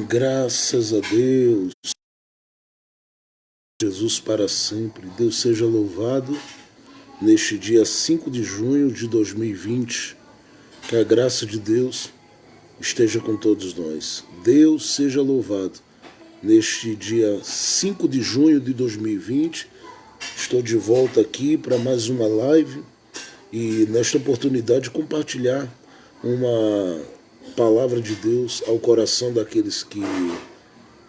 Graças a Deus, Jesus para sempre. Deus seja louvado neste dia 5 de junho de 2020. Que a graça de Deus esteja com todos nós. Deus seja louvado neste dia 5 de junho de 2020. Estou de volta aqui para mais uma live e nesta oportunidade compartilhar uma palavra de Deus ao coração daqueles que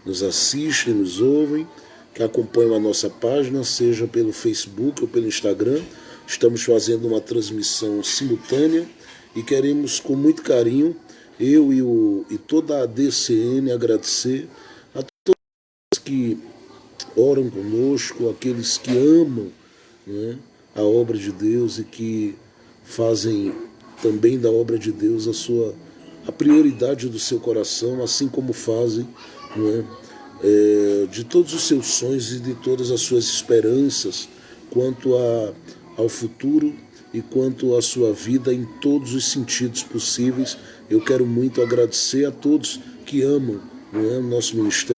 nos assistem, nos ouvem, que acompanham a nossa página, seja pelo Facebook ou pelo Instagram. Estamos fazendo uma transmissão simultânea e queremos, com muito carinho, eu e toda a DCN, agradecer a todos que oram conosco, aqueles que amam, né, a obra de Deus e que fazem também da obra de Deus a prioridade do seu coração, assim como fazem, né, de todos os seus sonhos e de todas as suas esperanças quanto ao futuro e quanto à sua vida em todos os sentidos possíveis. Eu quero muito agradecer a todos que amam, né, o nosso ministério,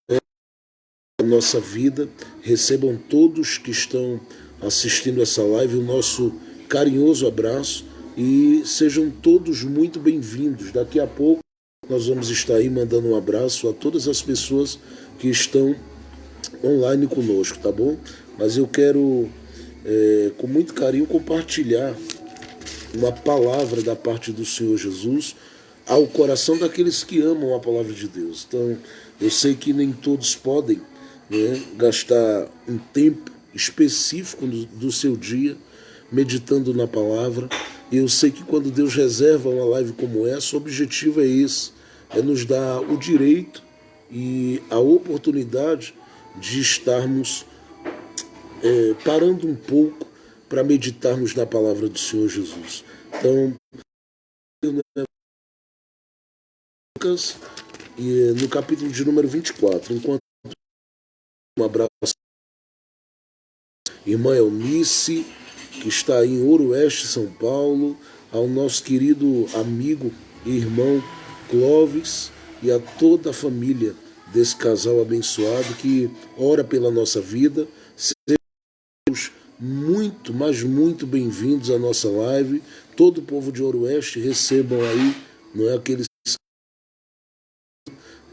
a nossa vida. Recebam todos que estão assistindo essa live o nosso carinhoso abraço e sejam todos muito bem-vindos. Daqui a pouco nós vamos estar aí mandando um abraço a todas as pessoas que estão online conosco, tá bom? Mas eu quero, com muito carinho, compartilhar uma palavra da parte do Senhor Jesus ao coração daqueles que amam a palavra de Deus. Então, eu sei que nem todos podem, né, gastar um tempo específico do seu dia meditando na palavra. E eu sei que quando Deus reserva uma live como essa, o objetivo é esse, é nos dar o direito e a oportunidade de estarmos parando um pouco para meditarmos na palavra do Senhor Jesus. Então, Lucas, no capítulo de número 24, enquanto um abraço à irmã Eunice, que está aí em Ouro-Oeste, São Paulo, ao nosso querido amigo e irmão Clóvis e a toda a família desse casal abençoado que ora pela nossa vida. Sejam muito, mas muito bem-vindos à nossa live. Todo o povo de Ouro-Oeste recebam aí, não é, aqueles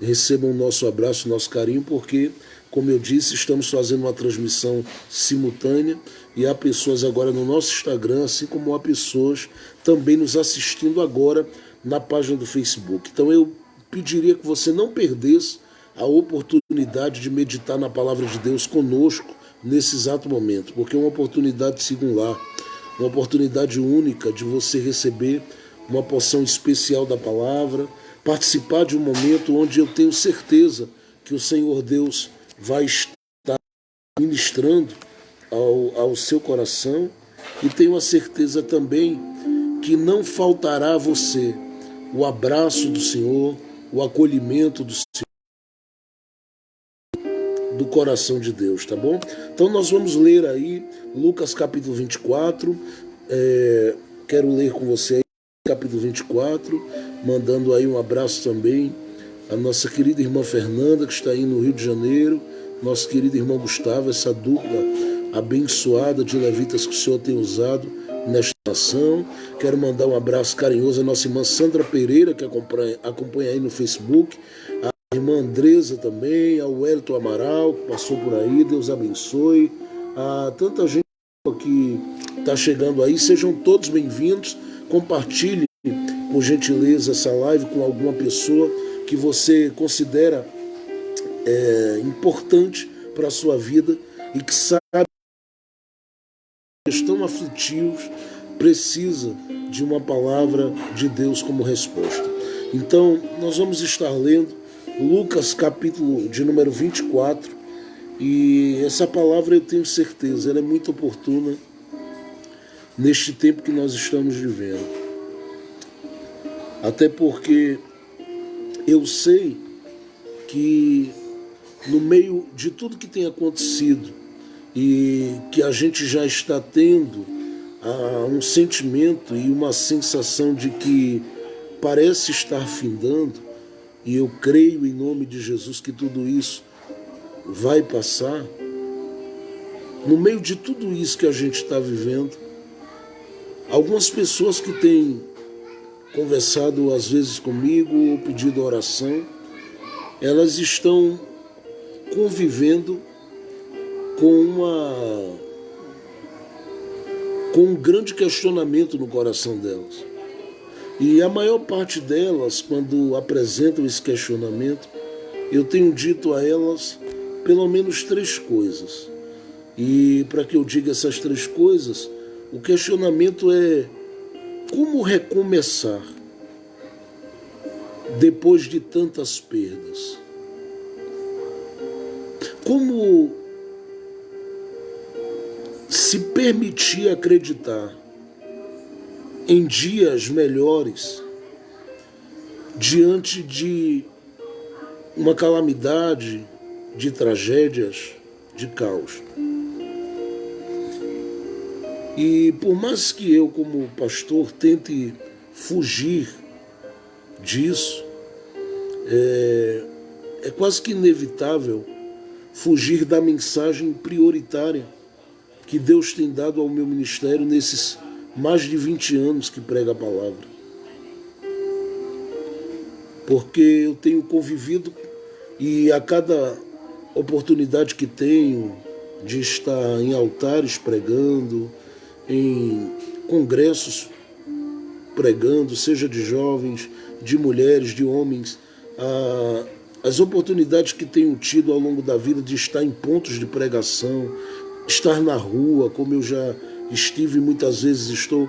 recebam o nosso abraço, nosso carinho, porque, como eu disse, estamos fazendo uma transmissão simultânea e há pessoas agora no nosso Instagram, assim como há pessoas também nos assistindo agora na página do Facebook. Então eu pediria que você não perdesse a oportunidade de meditar na palavra de Deus conosco nesse exato momento, porque é uma oportunidade singular, uma oportunidade única de você receber uma porção especial da palavra, participar de um momento onde eu tenho certeza que o Senhor Deus vai estar ministrando ao seu coração, e tenho a certeza também que não faltará a você o abraço do Senhor, o acolhimento do Senhor, do coração de Deus, tá bom? Então nós vamos ler aí Lucas capítulo 24, quero ler com você aí capítulo 24, mandando aí um abraço também a nossa querida irmã Fernanda, que está aí no Rio de Janeiro, nosso querido irmão Gustavo, essa dupla abençoada de levitas que o Senhor tem usado nesta nação. Quero mandar um abraço carinhoso à nossa irmã Sandra Pereira, que acompanha aí no Facebook, a irmã Andresa também, ao Wellington Amaral, que passou por aí, Deus abençoe, a tanta gente que está chegando aí, sejam todos bem-vindos. Compartilhe, por gentileza, essa live com alguma pessoa que você considera importante para a sua vida e que sabe que estão aflitivos, precisa de uma palavra de Deus como resposta. Então, nós vamos estar lendo Lucas capítulo de número 24, e essa palavra eu tenho certeza, ela é muito oportuna neste tempo que nós estamos vivendo. Até porque eu sei que no meio de tudo que tem acontecido e que a gente já está tendo um sentimento e uma sensação de que parece estar findando, e eu creio em nome de Jesus que tudo isso vai passar. No meio de tudo isso que a gente está vivendo, algumas pessoas que têm conversado às vezes comigo ou pedido oração, elas estão convivendo com um grande questionamento no coração delas. E a maior parte delas, quando apresentam esse questionamento, eu tenho dito a elas pelo menos 3 coisas. E para que eu diga essas 3 coisas, o questionamento é: como recomeçar depois de tantas perdas? Como se permitir acreditar em dias melhores diante de uma calamidade, de tragédias, de caos? E por mais que eu, como pastor, tente fugir disso, é quase que inevitável fugir da mensagem prioritária que Deus tem dado ao meu ministério nesses mais de 20 anos que prega a palavra. Porque eu tenho convivido e a cada oportunidade que tenho de estar em altares pregando, em congressos pregando, seja de jovens, de mulheres, de homens, as oportunidades que tenho tido ao longo da vida de estar em pontos de pregação, estar na rua, como eu já estive muitas vezes, estou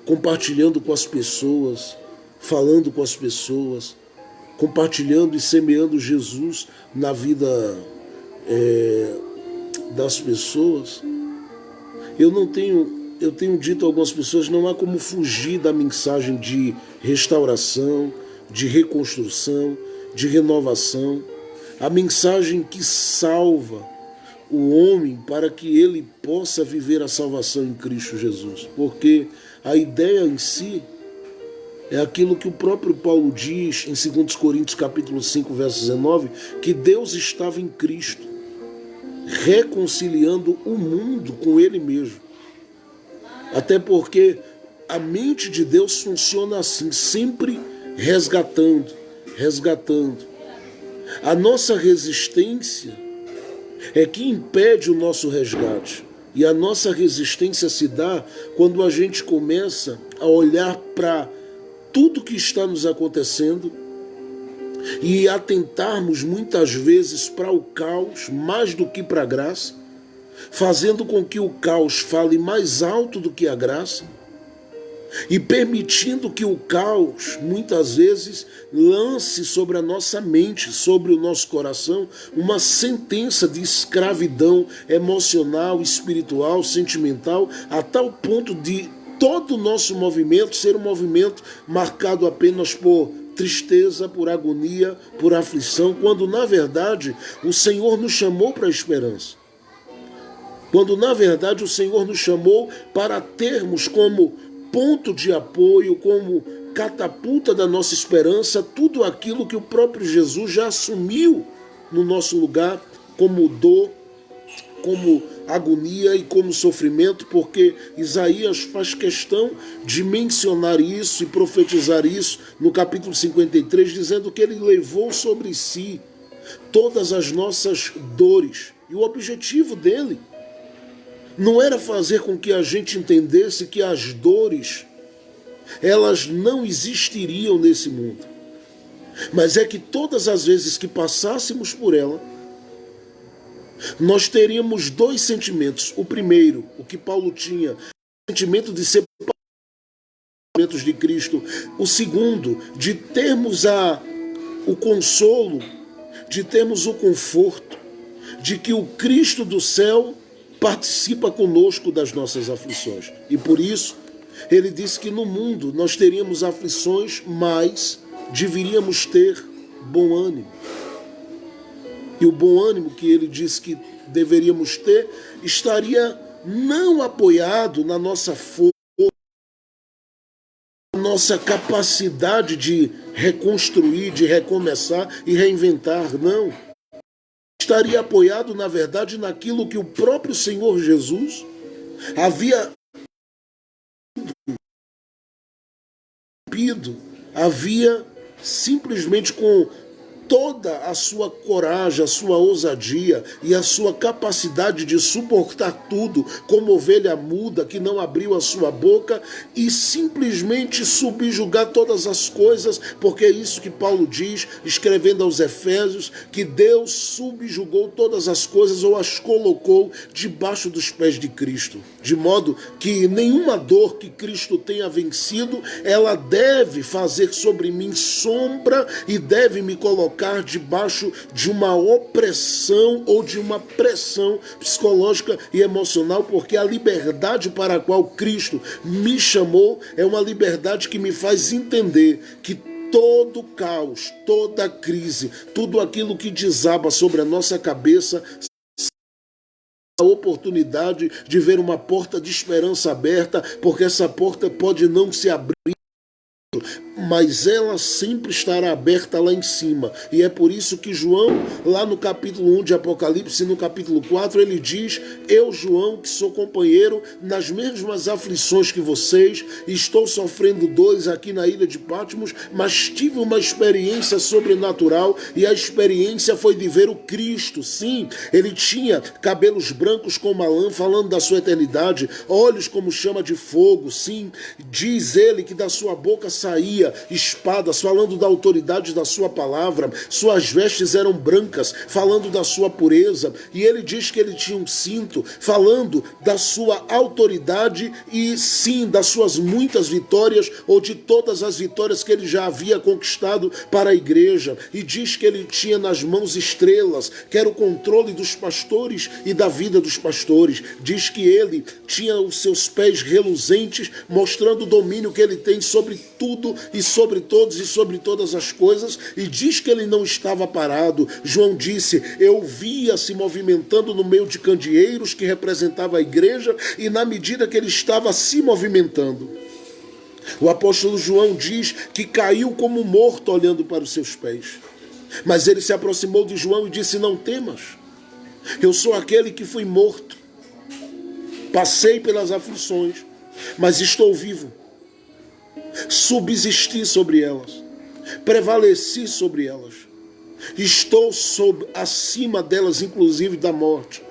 compartilhando com as pessoas, falando com as pessoas, compartilhando e semeando Jesus na vida das pessoas. Eu tenho dito a algumas pessoas, não há como fugir da mensagem de restauração, de reconstrução, de renovação, a mensagem que salva o homem para que ele possa viver a salvação em Cristo Jesus. Porque a ideia em si é aquilo que o próprio Paulo diz em 2 Coríntios capítulo 5, verso 19, que Deus estava em Cristo, reconciliando o mundo com Ele mesmo. Até porque a mente de Deus funciona assim, sempre resgatando. A nossa resistência é que impede o nosso resgate. E a nossa resistência se dá quando a gente começa a olhar para tudo que está nos acontecendo e atentarmos muitas vezes para o caos mais do que para a graça, fazendo com que o caos fale mais alto do que a graça e permitindo que o caos muitas vezes lance sobre a nossa mente, sobre o nosso coração, uma sentença de escravidão emocional, espiritual, sentimental, a tal ponto de todo o nosso movimento ser um movimento marcado apenas por tristeza, por agonia, por aflição, quando na verdade o Senhor nos chamou para a esperança. Quando na verdade o Senhor nos chamou para termos como ponto de apoio, como catapulta da nossa esperança, tudo aquilo que o próprio Jesus já assumiu no nosso lugar como dor, como agonia e como sofrimento, porque Isaías faz questão de mencionar isso e profetizar isso no capítulo 53, dizendo que ele levou sobre si todas as nossas dores. E o objetivo dele não era fazer com que a gente entendesse que as dores, elas não existiriam nesse mundo. Mas é que todas as vezes que passássemos por ela, nós teríamos 2 sentimentos. O primeiro, o que Paulo tinha, o sentimento de ser de Cristo. O segundo, de termos o consolo, de termos o conforto, de que o Cristo do céu participa conosco das nossas aflições. E por isso, ele disse que no mundo nós teríamos aflições, mas deveríamos ter bom ânimo. E o bom ânimo que ele disse que deveríamos ter estaria não apoiado na nossa força, nossa capacidade de reconstruir, de recomeçar e reinventar, não. Estaria apoiado, na verdade, naquilo que o próprio Senhor Jesus havia pedido, havia simplesmente com toda a sua coragem, a sua ousadia e a sua capacidade de suportar tudo, como ovelha muda que não abriu a sua boca, e simplesmente subjugar todas as coisas, porque é isso que Paulo diz, escrevendo aos Efésios, que Deus subjugou todas as coisas ou as colocou debaixo dos pés de Cristo, de modo que nenhuma dor que Cristo tenha vencido, ela deve fazer sobre mim sombra e deve me colocar debaixo de uma opressão ou de uma pressão psicológica e emocional, porque a liberdade para a qual Cristo me chamou é uma liberdade que me faz entender que todo caos, toda crise, tudo aquilo que desaba sobre a nossa cabeça, a oportunidade de ver uma porta de esperança aberta, porque essa porta pode não se abrir, mas ela sempre estará aberta lá em cima. E é por isso que João, lá no capítulo 1 de Apocalipse, no capítulo 4, ele diz: eu, João, que sou companheiro nas mesmas aflições que vocês, estou sofrendo dores aqui na ilha de Patmos, mas tive uma experiência sobrenatural, e a experiência foi de ver o Cristo. Sim, ele tinha cabelos brancos como a lã, falando da sua eternidade, olhos como chama de fogo. Sim, diz ele que da sua boca saía espadas, falando da autoridade da sua palavra, suas vestes eram brancas, falando da sua pureza, e ele diz que ele tinha um cinto, falando da sua autoridade e sim, das suas muitas vitórias, ou de todas as vitórias que ele já havia conquistado para a igreja, e diz que ele tinha nas mãos estrelas, que era o controle dos pastores e da vida dos pastores. Diz que ele tinha os seus pés reluzentes, mostrando o domínio que ele tem sobre tudo e sobre todos e sobre todas as coisas, e diz que ele não estava parado. João disse: eu via se movimentando no meio de candeeiros que representava a igreja, e na medida que ele estava se movimentando, o apóstolo João diz que caiu como morto olhando para os seus pés. Mas ele se aproximou de João e disse: não temas, eu sou aquele que fui morto, passei pelas aflições, mas estou vivo. Subsisti sobre elas, prevaleci sobre elas, estou acima delas, inclusive da morte.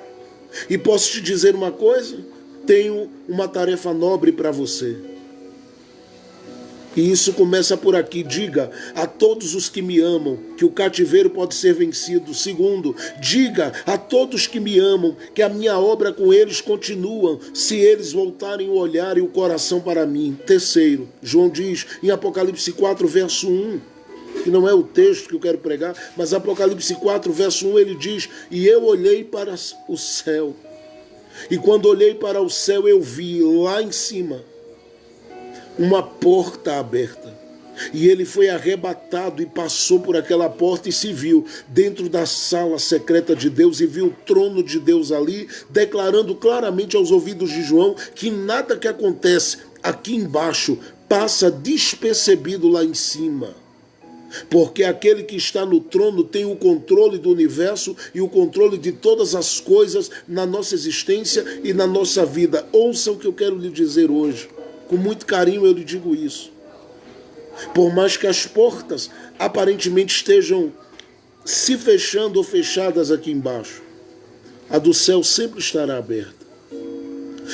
E posso te dizer uma coisa: tenho uma tarefa nobre para você. E isso começa por aqui. Diga a todos os que me amam que o cativeiro pode ser vencido. Segundo, diga a todos que me amam que a minha obra com eles continua, se eles voltarem o olhar e o coração para mim. Terceiro, João diz em Apocalipse 4, verso 1, que não é o texto que eu quero pregar, mas Apocalipse 4, verso 1, ele diz: e eu olhei para o céu, e quando olhei para o céu eu vi lá em cima uma porta aberta, e ele foi arrebatado e passou por aquela porta e se viu dentro da sala secreta de Deus, e viu o trono de Deus ali, declarando claramente aos ouvidos de João que nada que acontece aqui embaixo passa despercebido lá em cima, porque aquele que está no trono tem o controle do universo e o controle de todas as coisas na nossa existência e na nossa vida. Ouça o que eu quero lhe dizer hoje. Com muito carinho eu lhe digo isso. Por mais que as portas aparentemente estejam se fechando ou fechadas aqui embaixo, a do céu sempre estará aberta.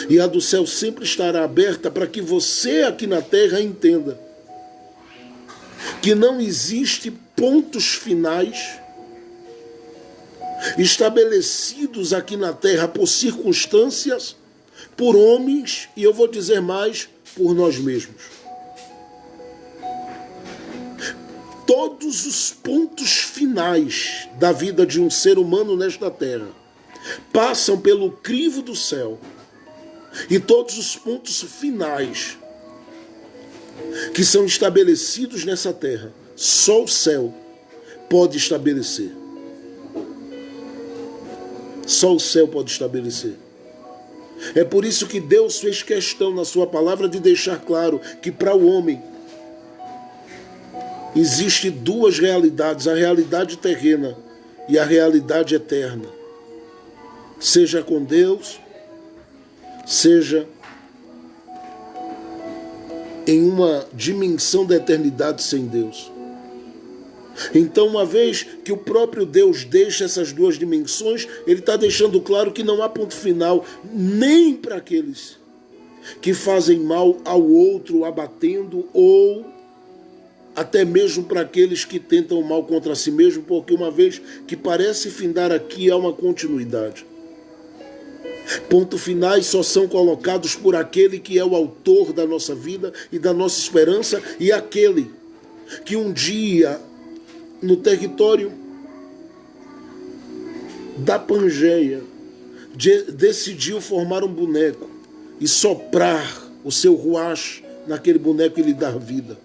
E a do céu sempre estará aberta para que você aqui na terra entenda que não existe pontos finais estabelecidos aqui na terra por circunstâncias, por homens, e eu vou dizer mais, por nós mesmos. Todos os pontos finais da vida de um ser humano nesta terra passam pelo crivo do céu, e todos os pontos finais que são estabelecidos nessa terra, só o céu pode estabelecer. Só o céu pode estabelecer. É por isso que Deus fez questão na sua palavra de deixar claro que para o homem Existem duas realidades, a realidade terrena e a realidade eterna. Seja com Deus, seja em uma dimensão da eternidade sem Deus. Então, uma vez que o próprio Deus deixa essas duas dimensões, ele está deixando claro que não há ponto final nem para aqueles que fazem mal ao outro, abatendo, ou até mesmo para aqueles que tentam o mal contra si mesmo, porque uma vez que parece findar aqui, há uma continuidade. Pontos finais só são colocados por aquele que é o autor da nossa vida e da nossa esperança, e aquele que um dia, no território da Pangeia, decidiu formar um boneco e soprar o seu ruach naquele boneco e lhe dar vida.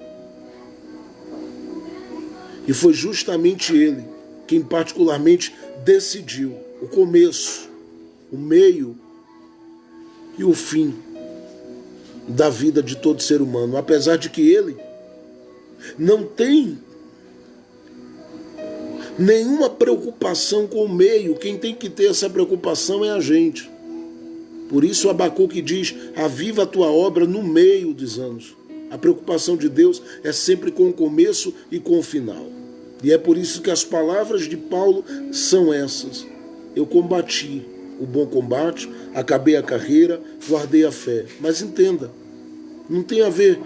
E foi justamente ele quem particularmente decidiu o começo, o meio e o fim da vida de todo ser humano. Apesar de que ele não tem nenhuma preocupação com o meio, quem tem que ter essa preocupação é a gente. Por isso Abacuque diz: aviva a tua obra no meio dos anos. A preocupação de Deus é sempre com o começo e com o final. E é por isso que as palavras de Paulo são essas: eu combati o bom combate, acabei a carreira, guardei a fé. Mas entenda, não tem a ver,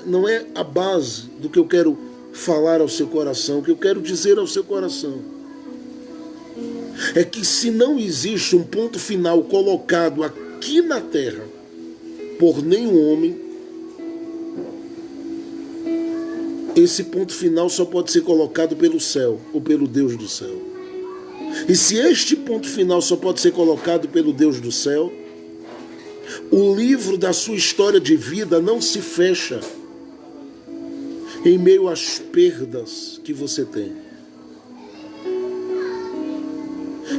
não é a base do que eu quero falar ao seu coração, o que eu quero dizer ao seu coração é que se não existe um ponto final colocado aqui na terra por nenhum homem, esse ponto final só pode ser colocado pelo céu ou pelo Deus do céu. E se este ponto final só pode ser colocado pelo Deus do céu, o livro da sua história de vida não se fecha em meio às perdas que você tem,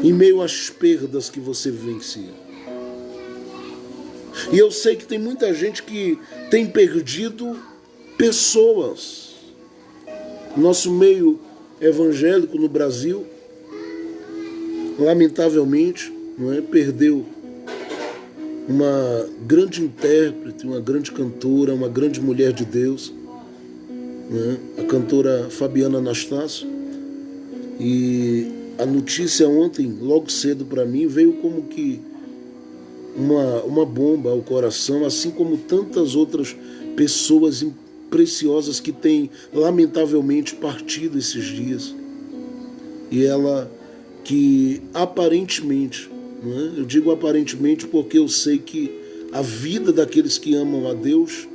em meio às perdas que você vivencia. E eu sei que tem muita gente que tem perdido pessoas. Nosso meio evangélico no Brasil, lamentavelmente, perdeu uma grande intérprete, uma grande cantora, uma grande mulher de Deus, a cantora Fabiana Anastácio. E a notícia ontem, logo cedo para mim, veio como que uma bomba ao coração, assim como tantas outras pessoas preciosas que têm lamentavelmente partido esses dias. E ela que aparentemente, eu digo aparentemente porque eu sei que a vida daqueles que amam a Deus,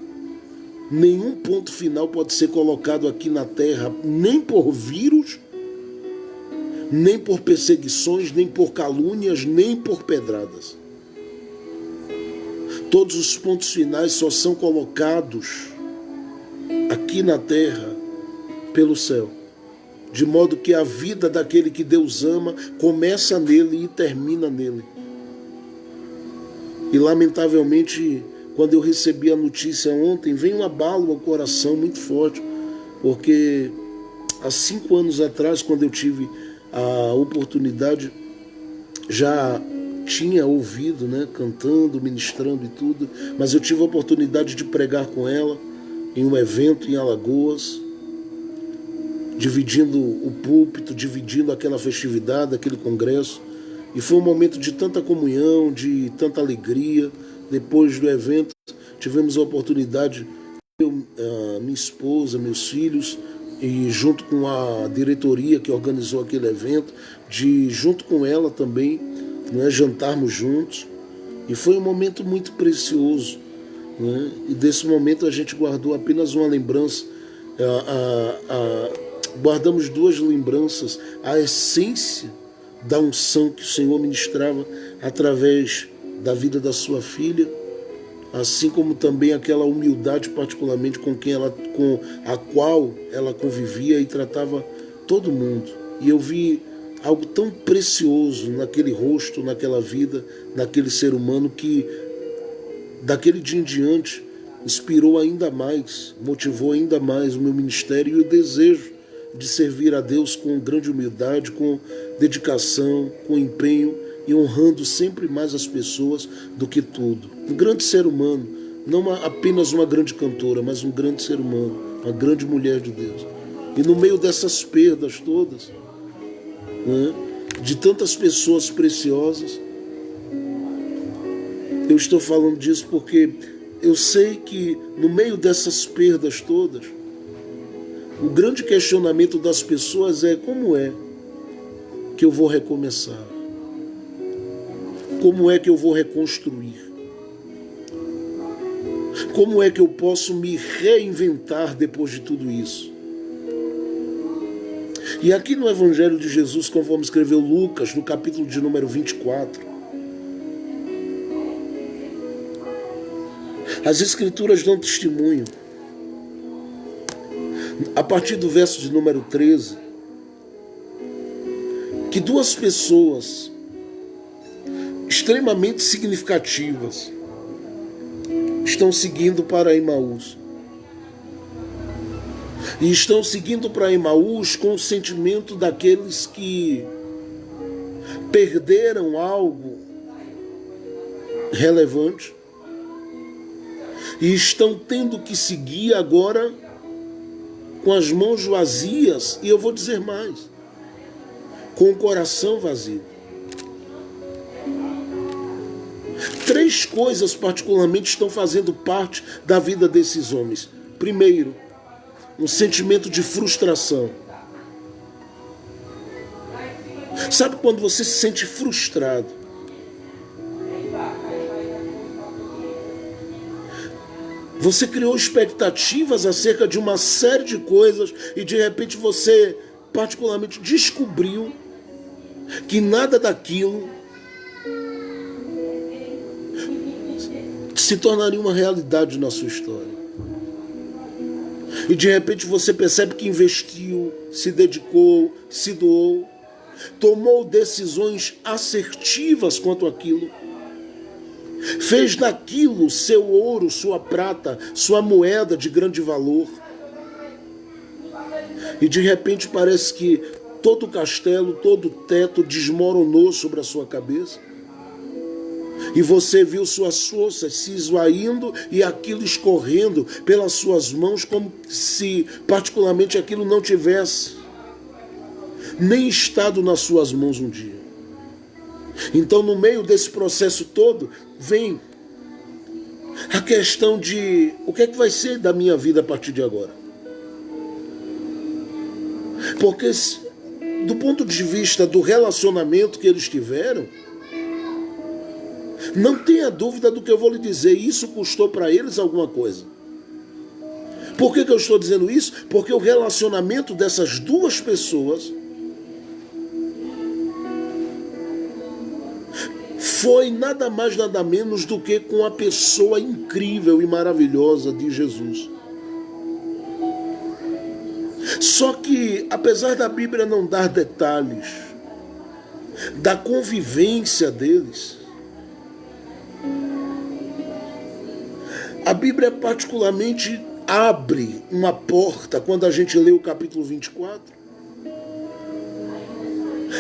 nenhum ponto final pode ser colocado aqui na terra, nem por vírus, nem por perseguições, nem por calúnias, nem por pedradas. Todos os pontos finais só são colocados aqui na terra pelo céu, de modo que a vida daquele que Deus ama começa nele e termina nele. E lamentavelmente, quando eu recebi a notícia ontem, veio um abalo ao coração muito forte, porque há 5 anos atrás, quando eu tive a oportunidade, já tinha ouvido, cantando, ministrando e tudo, mas eu tive a oportunidade de pregar com ela em um evento em Alagoas, dividindo o púlpito, dividindo aquela festividade, aquele congresso, e foi um momento de tanta comunhão, de tanta alegria. Depois do evento, tivemos a oportunidade, minha esposa, meus filhos, e junto com a diretoria que organizou aquele evento, de junto com ela também, jantarmos juntos, e foi um momento muito precioso, e desse momento a gente guardou apenas uma lembrança, guardamos 2 lembranças, a essência da unção que o Senhor ministrava através da vida da sua filha, assim como também aquela humildade particularmente com a qual ela convivia e tratava todo mundo. E eu vi algo tão precioso naquele rosto, naquela vida, naquele ser humano, que daquele dia em diante inspirou ainda mais, motivou ainda mais o meu ministério e o desejo de servir a Deus com grande humildade, com dedicação, com empenho e honrando sempre mais as pessoas do que tudo. Um grande ser humano, não apenas uma grande cantora, mas um grande ser humano, uma grande mulher de Deus. E no meio dessas perdas todas, né, de tantas pessoas preciosas, eu estou falando disso porque eu sei que no meio dessas perdas todas, o grande questionamento das pessoas é: como é que eu vou recomeçar? Como é que eu vou reconstruir? Como é que eu posso me reinventar depois de tudo isso? E aqui no Evangelho de Jesus, conforme escreveu Lucas, no capítulo de número 24, as Escrituras dão testemunho, a partir do verso de número 13, que duas pessoas extremamente significativas estão seguindo para Emaús. E estão seguindo para Emaús com o sentimento daqueles que perderam algo relevante e estão tendo que seguir agora com as mãos vazias, e eu vou dizer mais, com o coração vazio. Três coisas particularmente estão fazendo parte da vida desses homens. Primeiro, um sentimento de frustração. Sabe quando você se sente frustrado? Você criou expectativas acerca de uma série de coisas e de repente você particularmente descobriu que nada daquilo se tornaria uma realidade na sua história. E de repente você percebe que investiu, se dedicou, se doou, tomou decisões assertivas quanto àquilo, fez daquilo seu ouro, sua prata, sua moeda de grande valor. E de repente parece que todo o castelo, todo o teto desmoronou sobre a sua cabeça. E você viu suas forças se esvaindo e aquilo escorrendo pelas suas mãos como se particularmente aquilo não tivesse nem estado nas suas mãos um dia. Então, no meio desse processo todo, vem a questão de o que é que vai ser da minha vida a partir de agora. Porque do ponto de vista do relacionamento que eles tiveram, não tenha dúvida do que eu vou lhe dizer, isso custou para eles alguma coisa. Por que eu estou dizendo isso? Porque o relacionamento dessas duas pessoas foi nada mais, nada menos do que com a pessoa incrível e maravilhosa de Jesus. Só que, apesar da Bíblia não dar detalhes da convivência deles, a Bíblia particularmente abre uma porta quando a gente lê o capítulo 24.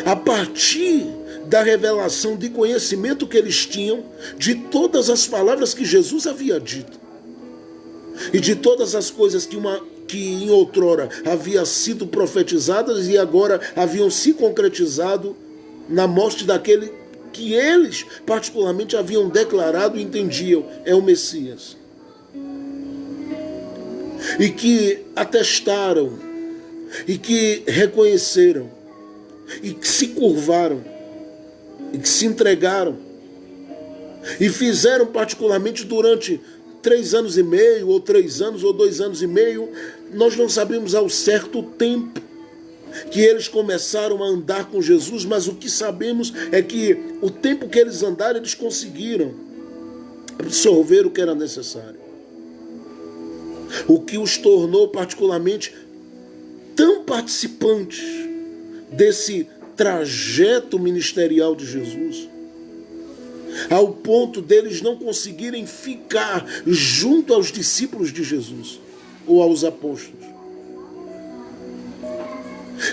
A partir da revelação de conhecimento que eles tinham de todas as palavras que Jesus havia dito e de todas as coisas que em outrora havia sido profetizadas e agora haviam se concretizado na morte daquele que eles particularmente haviam declarado e entendiam é o Messias. E que atestaram, e que reconheceram, e que se curvaram, e que se entregaram, e fizeram particularmente durante 3 anos e meio, ou 3 anos, ou 2 anos e meio, nós não sabemos ao certo o tempo que eles começaram a andar com Jesus, mas o que sabemos é que o tempo que eles andaram, eles conseguiram absorver o que era necessário. O que os tornou particularmente tão participantes desse trajeto ministerial de Jesus, ao ponto deles não conseguirem ficar junto aos discípulos de Jesus ou aos apóstolos.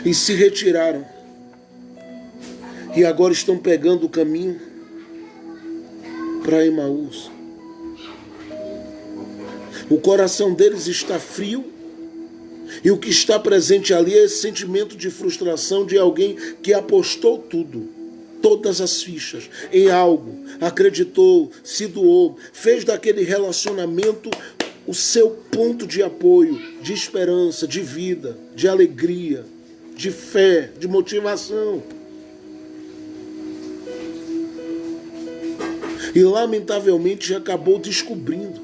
E se retiraram. E agora estão pegando o caminho para Emaús. O coração deles está frio. E o que está presente ali é esse sentimento de frustração de alguém que apostou tudo, todas as fichas, em algo, acreditou, se doou, fez daquele relacionamento o seu ponto de apoio, de esperança, de vida, de alegria, de fé, de motivação. E lamentavelmente acabou descobrindo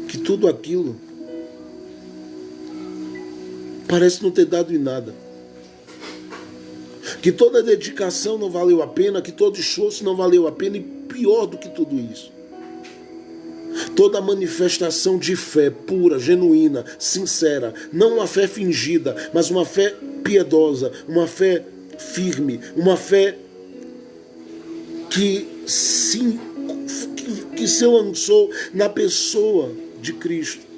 que tudo aquilo parece não ter dado em nada. Que toda dedicação não valeu a pena, que todo esforço não valeu a pena, e pior do que tudo isso, toda manifestação de fé pura, genuína, sincera, não uma fé fingida, mas uma fé piedosa, uma fé firme, uma fé que se lançou na pessoa de Cristo.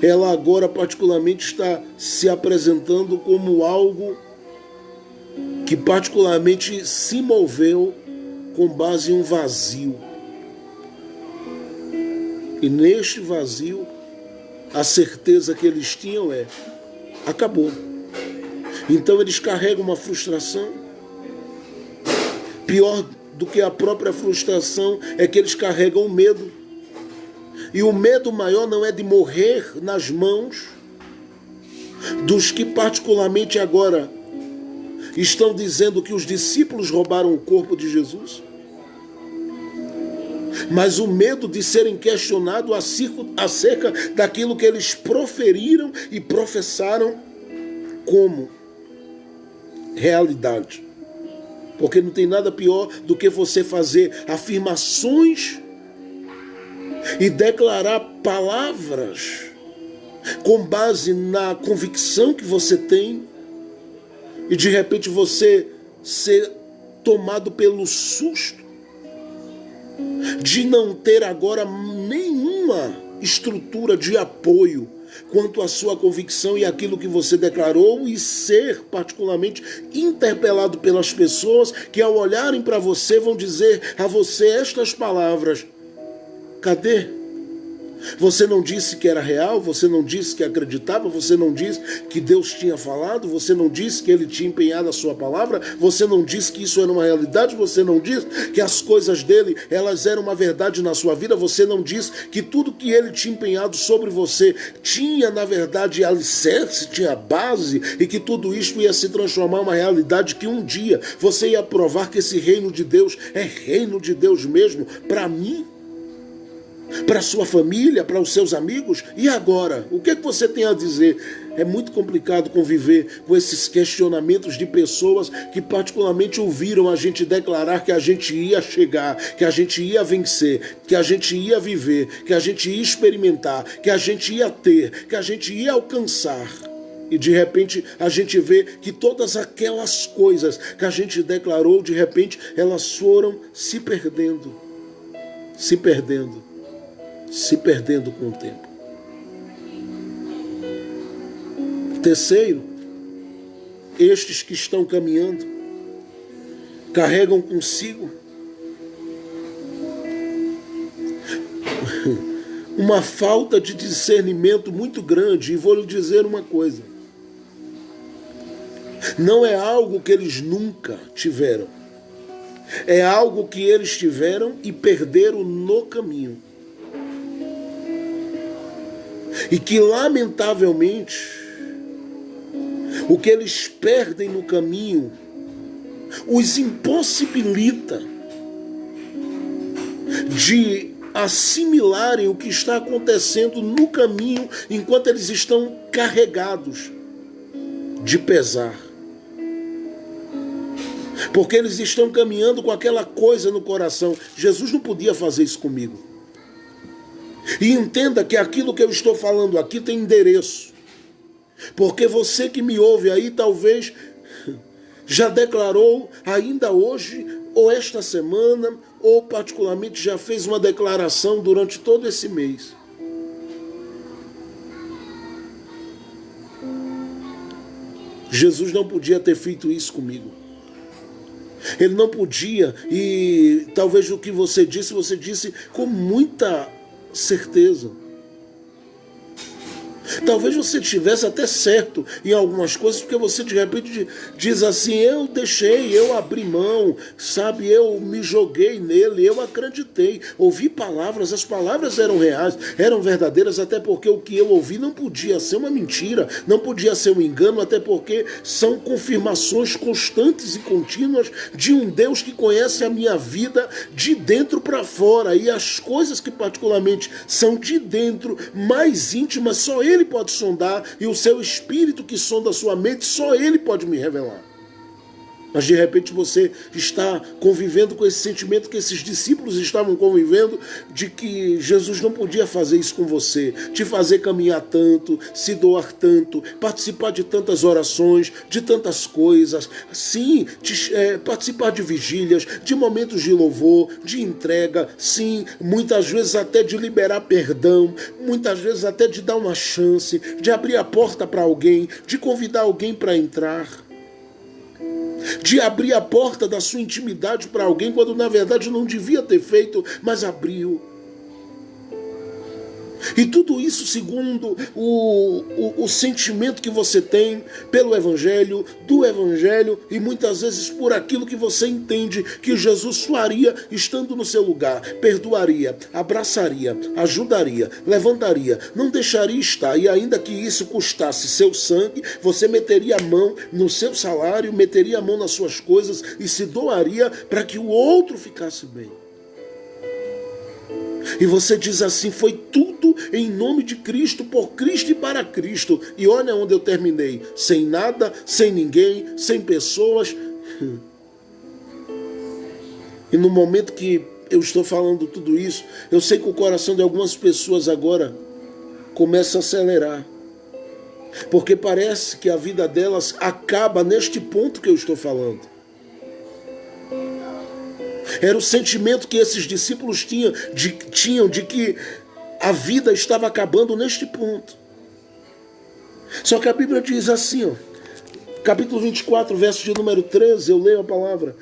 Ela agora particularmente está se apresentando como algo que particularmente se moveu com base em um vazio. E neste vazio, a certeza que eles tinham é: acabou. Então eles carregam uma frustração. Pior do que a própria frustração é que eles carregam o medo. E o medo maior não é de morrer nas mãos dos que particularmente agora estão dizendo que os discípulos roubaram o corpo de Jesus, mas o medo de serem questionados acerca daquilo que eles proferiram e professaram como realidade. Porque não tem nada pior do que você fazer afirmações e declarar palavras com base na convicção que você tem, e de repente você ser tomado pelo susto de não ter agora nenhuma estrutura de apoio quanto à sua convicção e aquilo que você declarou, e ser particularmente interpelado pelas pessoas que, ao olharem para você, vão dizer a você estas palavras: cadê? Você não disse que era real, você não disse que acreditava, você não disse que Deus tinha falado, você não disse que Ele tinha empenhado a sua palavra, você não disse que isso era uma realidade, você não disse que as coisas dele, elas eram uma verdade na sua vida, você não disse que tudo que Ele tinha empenhado sobre você tinha, na verdade, alicerce, tinha base, e que tudo isto ia se transformar em uma realidade, que um dia você ia provar que esse reino de Deus é reino de Deus mesmo, para mim, para a sua família, para os seus amigos. E agora? O que é que você tem a dizer? É muito complicado conviver com esses questionamentos de pessoas que particularmente ouviram a gente declarar que a gente ia chegar, que a gente ia vencer, que a gente ia viver, que a gente ia experimentar, que a gente ia ter, que a gente ia alcançar. E de repente a gente vê que todas aquelas coisas que a gente declarou, de repente elas foram se perdendo com o tempo. Terceiro, estes que estão caminhando carregam consigo uma falta de discernimento muito grande. E vou lhe dizer uma coisa: não é algo que eles nunca tiveram, é algo que eles tiveram e perderam no caminho. E que, lamentavelmente, o que eles perdem no caminho os impossibilita de assimilarem o que está acontecendo no caminho enquanto eles estão carregados de pesar. Porque eles estão caminhando com aquela coisa no coração: Jesus não podia fazer isso comigo. E entenda que aquilo que eu estou falando aqui tem endereço. Porque você que me ouve aí talvez já declarou ainda hoje ou esta semana, ou particularmente já fez uma declaração durante todo esse mês. Jesus não podia ter feito isso comigo. Ele não podia, e talvez o que você disse com muita certeza. Talvez você tivesse até certo em algumas coisas, porque você de repente diz assim: eu deixei, eu abri mão, sabe, eu me joguei nele, eu acreditei, ouvi palavras, as palavras eram reais, eram verdadeiras, até porque o que eu ouvi não podia ser uma mentira, não podia ser um engano, até porque são confirmações constantes e contínuas de um Deus que conhece a minha vida de dentro para fora, e as coisas que particularmente são de dentro, mais íntimas, só Ele pode sondar, e o seu espírito que sonda a sua mente, só Ele pode me revelar. Mas de repente você está convivendo com esse sentimento que esses discípulos estavam convivendo, de que Jesus não podia fazer isso com você, te fazer caminhar tanto, se doar tanto, participar de tantas orações, de tantas coisas, sim, participar de vigílias, de momentos de louvor, de entrega, sim, muitas vezes até de liberar perdão, muitas vezes até de dar uma chance, de abrir a porta para alguém, de convidar alguém para entrar, de abrir a porta da sua intimidade para alguém, quando na verdade não devia ter feito, mas abriu. E tudo isso segundo o sentimento que você tem pelo Evangelho, do Evangelho, e muitas vezes por aquilo que você entende que Jesus faria estando no seu lugar. Perdoaria, abraçaria, ajudaria, levantaria, não deixaria estar. E ainda que isso custasse seu sangue, você meteria a mão no seu salário, meteria a mão nas suas coisas e se doaria para que o outro ficasse bem. E você diz assim: foi tudo em nome de Cristo, por Cristo e para Cristo. E olha onde eu terminei: sem nada, sem ninguém, sem pessoas. E no momento que eu estou falando tudo isso, eu sei que o coração de algumas pessoas agora começa a acelerar, porque parece que a vida delas acaba neste ponto que eu estou falando. Era o sentimento que esses discípulos tinham de que a vida estava acabando neste ponto. Só que a Bíblia diz assim, ó, capítulo 24, verso de número 13, eu leio a palavra: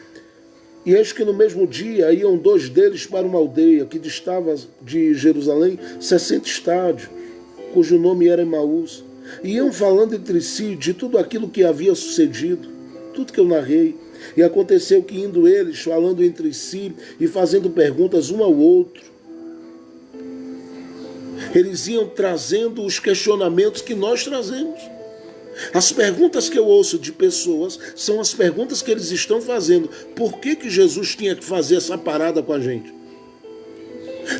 e eis que no mesmo dia iam 2 deles para uma aldeia que distava de Jerusalém 60 estádios, cujo nome era Emaús. E iam falando entre si de tudo aquilo que havia sucedido, tudo que eu narrei. E aconteceu que, indo eles, falando entre si e fazendo perguntas um ao outro, eles iam trazendo os questionamentos que nós trazemos. As perguntas que eu ouço de pessoas são as perguntas que eles estão fazendo. Por que Jesus tinha que fazer essa parada com a gente?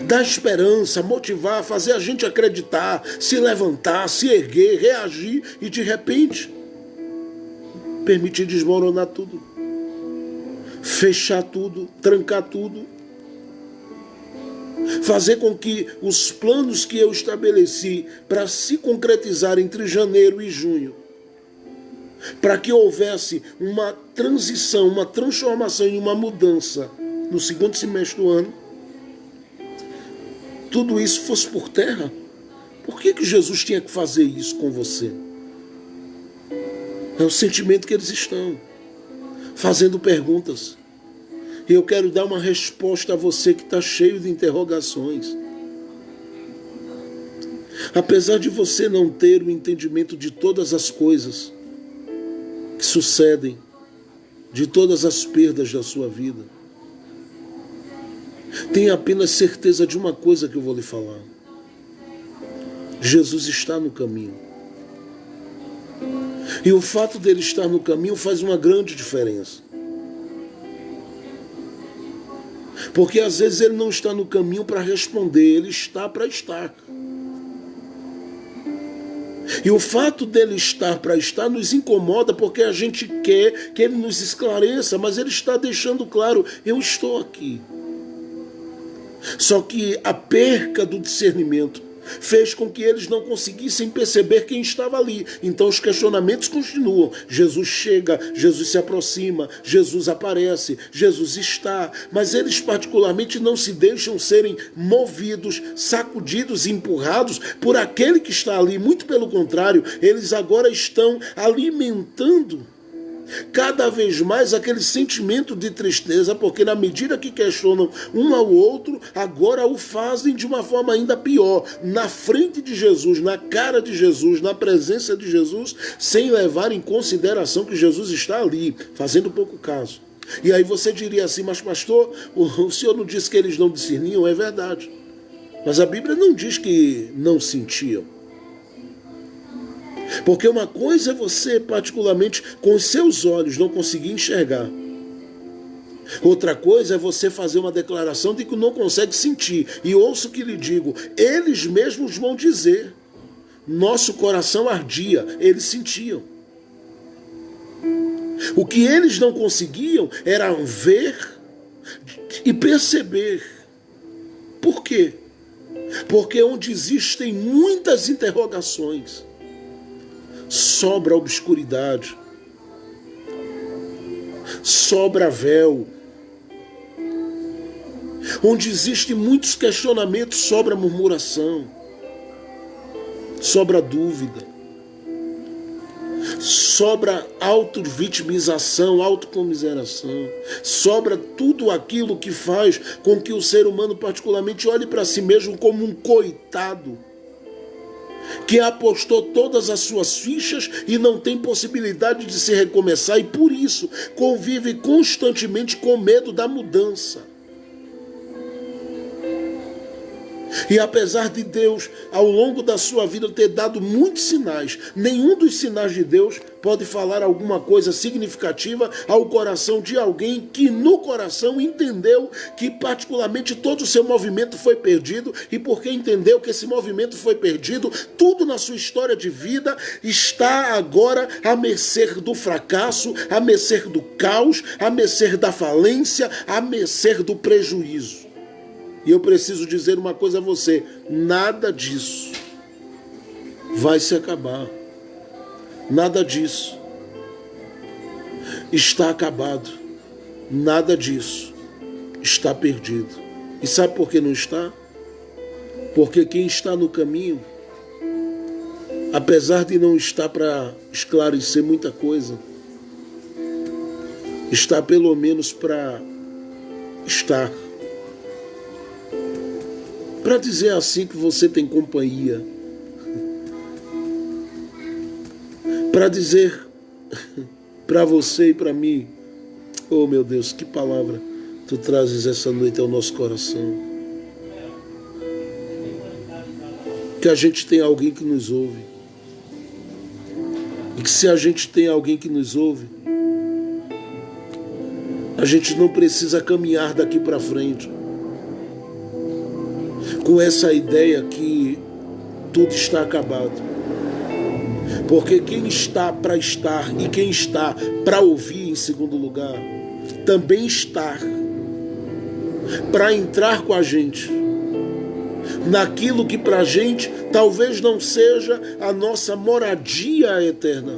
Dar esperança, motivar, fazer a gente acreditar, se levantar, se erguer, reagir e de repente permitir desmoronar tudo, fechar tudo, trancar tudo, fazer com que os planos que eu estabeleci para se concretizar entre janeiro e junho, para que houvesse uma transição, uma transformação e uma mudança no segundo semestre do ano, tudo isso fosse por terra. Por que Jesus tinha que fazer isso com você? É o sentimento que eles estão fazendo perguntas. E eu quero dar uma resposta a você que está cheio de interrogações. Apesar de você não ter o entendimento de todas as coisas que sucedem, de todas as perdas da sua vida, tenha apenas certeza de uma coisa que eu vou lhe falar: Jesus está no caminho. E o fato dele estar no caminho faz uma grande diferença. Porque às vezes ele não está no caminho para responder, ele está para estar. E o fato dele estar para estar nos incomoda, porque a gente quer que ele nos esclareça, mas ele está deixando claro: eu estou aqui. Só que a perca do discernimento fez com que eles não conseguissem perceber quem estava ali. Então os questionamentos continuam. Jesus chega, Jesus se aproxima, Jesus aparece, Jesus está, mas eles particularmente não se deixam serem movidos, sacudidos e empurrados por aquele que está ali. Muito pelo contrário, eles agora estão alimentando cada vez mais aquele sentimento de tristeza, porque na medida que questionam um ao outro, agora o fazem de uma forma ainda pior, na frente de Jesus, na cara de Jesus, na presença de Jesus, sem levar em consideração que Jesus está ali, fazendo pouco caso. E aí você diria assim, mas pastor, o senhor não disse que eles não discerniam? É verdade, mas a Bíblia não diz que não sentiam. Porque uma coisa é você, particularmente, com os seus olhos não conseguir enxergar. Outra coisa é você fazer uma declaração de que não consegue sentir. E ouça o que lhe digo, eles mesmos vão dizer, nosso coração ardia, eles sentiam. O que eles não conseguiam era ver e perceber. Por quê? Porque onde existem muitas interrogações, sobra obscuridade, sobra véu. Onde existem muitos questionamentos, sobra murmuração, sobra dúvida, sobra auto-vitimização, autocomiseração, sobra tudo aquilo que faz com que o ser humano particularmente olhe para si mesmo como um coitado, que apostou todas as suas fichas e não tem possibilidade de se recomeçar e por isso convive constantemente com medo da mudança. E apesar de Deus, ao longo da sua vida, ter dado muitos sinais, nenhum dos sinais de Deus pode falar alguma coisa significativa ao coração de alguém que no coração entendeu que particularmente todo o seu movimento foi perdido, e porque entendeu que esse movimento foi perdido, tudo na sua história de vida está agora à mercê do fracasso, à mercê do caos, à mercê da falência, à mercê do prejuízo. E eu preciso dizer uma coisa a você, nada disso vai se acabar. Nada disso está acabado. Nada disso está perdido. E sabe por que não está? Porque quem está no caminho, apesar de não estar para esclarecer muita coisa, está pelo menos para estar. Para dizer assim que você tem companhia. Para dizer para você e para mim, oh meu Deus, que palavra tu trazes essa noite ao nosso coração. Que a gente tem alguém que nos ouve. E que se a gente tem alguém que nos ouve, a gente não precisa caminhar daqui para frente com essa ideia que tudo está acabado. Porque quem está para estar e quem está para ouvir, em segundo lugar, também está para entrar com a gente naquilo que para a gente talvez não seja a nossa moradia eterna,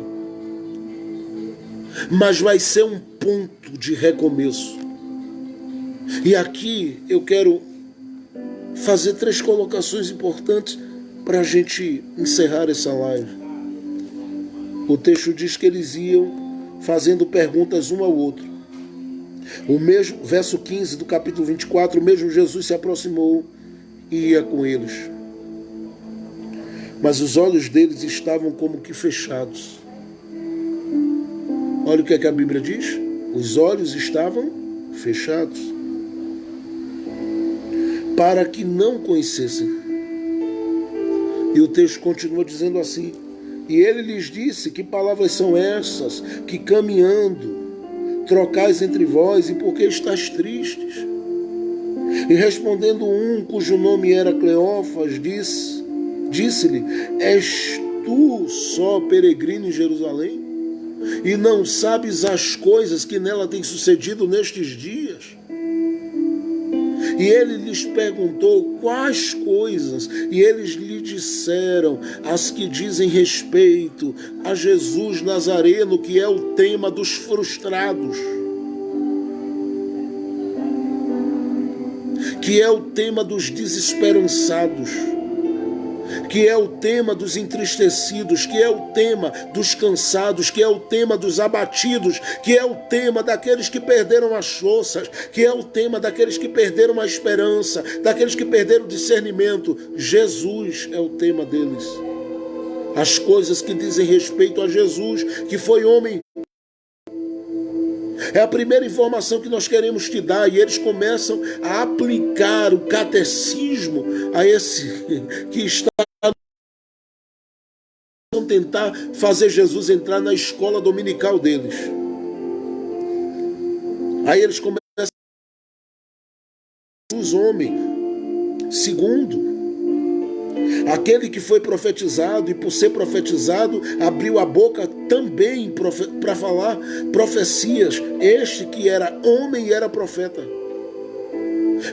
mas vai ser um ponto de recomeço. E aqui eu quero fazer 3 colocações importantes para a gente encerrar essa live. O texto diz que eles iam fazendo perguntas um ao outro. O mesmo, verso 15 do capítulo 24, o mesmo Jesus se aproximou e ia com eles. Mas os olhos deles estavam como que fechados. Olha o que é que a Bíblia diz. Os olhos estavam fechados, para que não conhecessem. E o texto continua dizendo assim: e ele lhes disse: que palavras são essas que caminhando trocais entre vós, e por que estáis tristes? E respondendo um, cujo nome era Cleófas, disse-lhe: és tu só peregrino em Jerusalém? E não sabes as coisas que nela têm sucedido nestes dias? E ele lhes perguntou quais coisas, e eles lhe disseram as que dizem respeito a Jesus Nazareno, que é o tema dos frustrados, que é o tema dos desesperançados, que é o tema dos entristecidos, que é o tema dos cansados, que é o tema dos abatidos, que é o tema daqueles que perderam as forças, que é o tema daqueles que perderam a esperança, daqueles que perderam o discernimento. Jesus é o tema deles. As coisas que dizem respeito a Jesus, que foi homem. É a primeira informação que nós queremos te dar, e eles começam a aplicar o catecismo a esse que está tentar fazer Jesus entrar na escola dominical deles. Aí eles começam a Jesus homem. Segundo, aquele que foi profetizado, e por ser profetizado, abriu a boca também para falar profecias. Este que era homem e era profeta.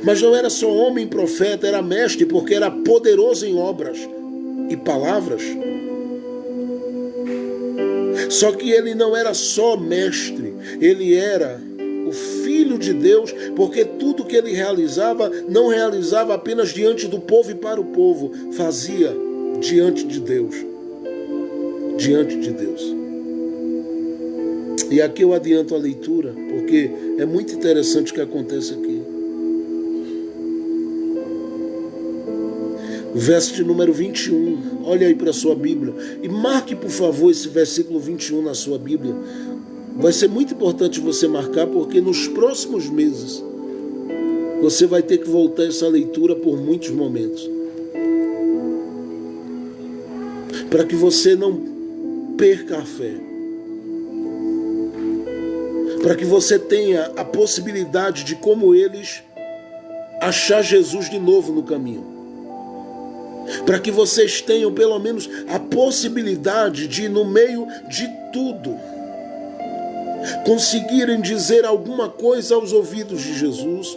Mas não era só homem e profeta, era mestre, porque era poderoso em obras e palavras. Só que ele não era só mestre, ele era o Filho de Deus, porque tudo que ele realizava, não realizava apenas diante do povo e para o povo, fazia diante de Deus. Diante de Deus. E aqui eu adianto a leitura, porque é muito interessante o que acontece aqui. Verso de número 21, olha aí para a sua Bíblia, e marque por favor esse versículo 21 na sua Bíblia. Vai ser muito importante você marcar, porque nos próximos meses você vai ter que voltar essa leitura por muitos momentos, para que você não perca a fé, para que você tenha a possibilidade de, como eles, achar Jesus de novo no caminho. Para que vocês tenham pelo menos a possibilidade de, no meio de tudo, conseguirem dizer alguma coisa aos ouvidos de Jesus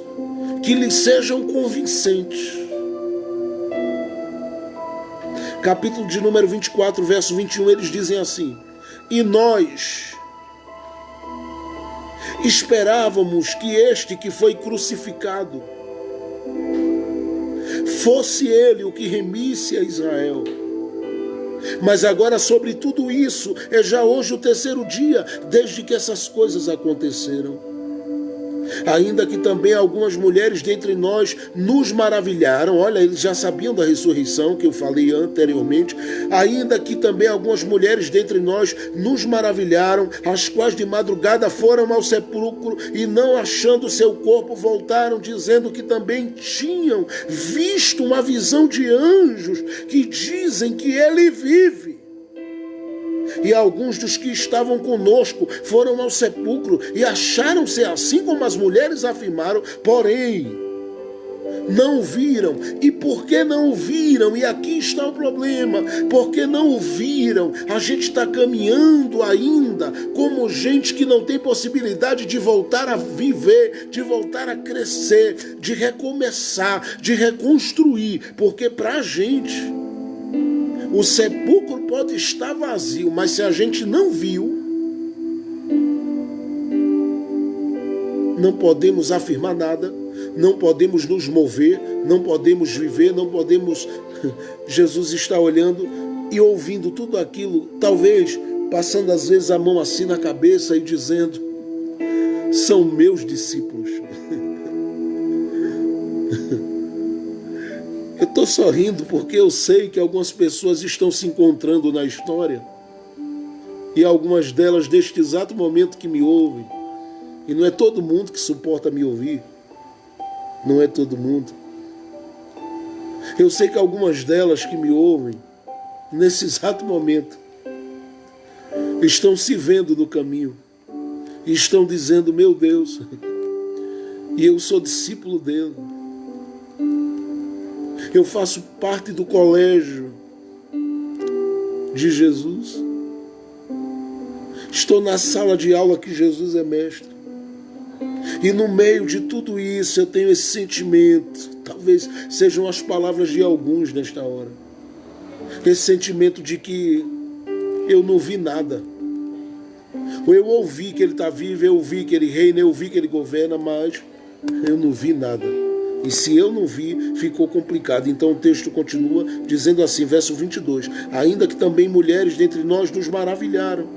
que lhes sejam convincentes. Capítulo de número 24, verso 21, eles dizem assim: e nós esperávamos que este que foi crucificado fosse ele o que remisse a Israel. Mas agora, sobre tudo isso, é já hoje o terceiro dia desde que essas coisas aconteceram. Ainda que também algumas mulheres dentre nós nos maravilharam. Olha, eles já sabiam da ressurreição, que eu falei anteriormente. Ainda que também algumas mulheres dentre nós nos maravilharam, as quais de madrugada foram ao sepulcro e, não achando seu corpo, voltaram dizendo que também tinham visto uma visão de anjos que dizem que ele vive. E alguns dos que estavam conosco foram ao sepulcro e acharam ser assim como as mulheres afirmaram, porém não o viram. E por que não o viram? E aqui está o problema. Porque não o viram, a gente está caminhando ainda como gente que não tem possibilidade de voltar a viver, de voltar a crescer, de recomeçar, de reconstruir. Porque para a gente, o sepulcro pode estar vazio, mas se a gente não viu, não podemos afirmar nada, não podemos nos mover, não podemos viver, não podemos... Jesus está olhando e ouvindo tudo aquilo, talvez passando às vezes a mão assim na cabeça e dizendo: são meus discípulos. Eu estou sorrindo porque eu sei que algumas pessoas estão se encontrando na história, e algumas delas neste exato momento que me ouvem, e não é todo mundo que suporta me ouvir, não é todo mundo. Eu sei que algumas delas que me ouvem nesse exato momento estão se vendo no caminho e estão dizendo: meu Deus, e eu sou discípulo dele. Eu faço parte do colégio de Jesus. Estou na sala de aula que Jesus é mestre. E no meio de tudo isso eu tenho esse sentimento, talvez sejam as palavras de alguns nesta hora, esse sentimento de que eu não vi nada. Ou eu ouvi que ele está vivo, eu ouvi que ele reina, eu ouvi que ele governa, mas eu não vi nada. E se eu não vi, ficou complicado. Então o texto continua dizendo assim, verso 22, ainda que também mulheres dentre nós nos maravilharam.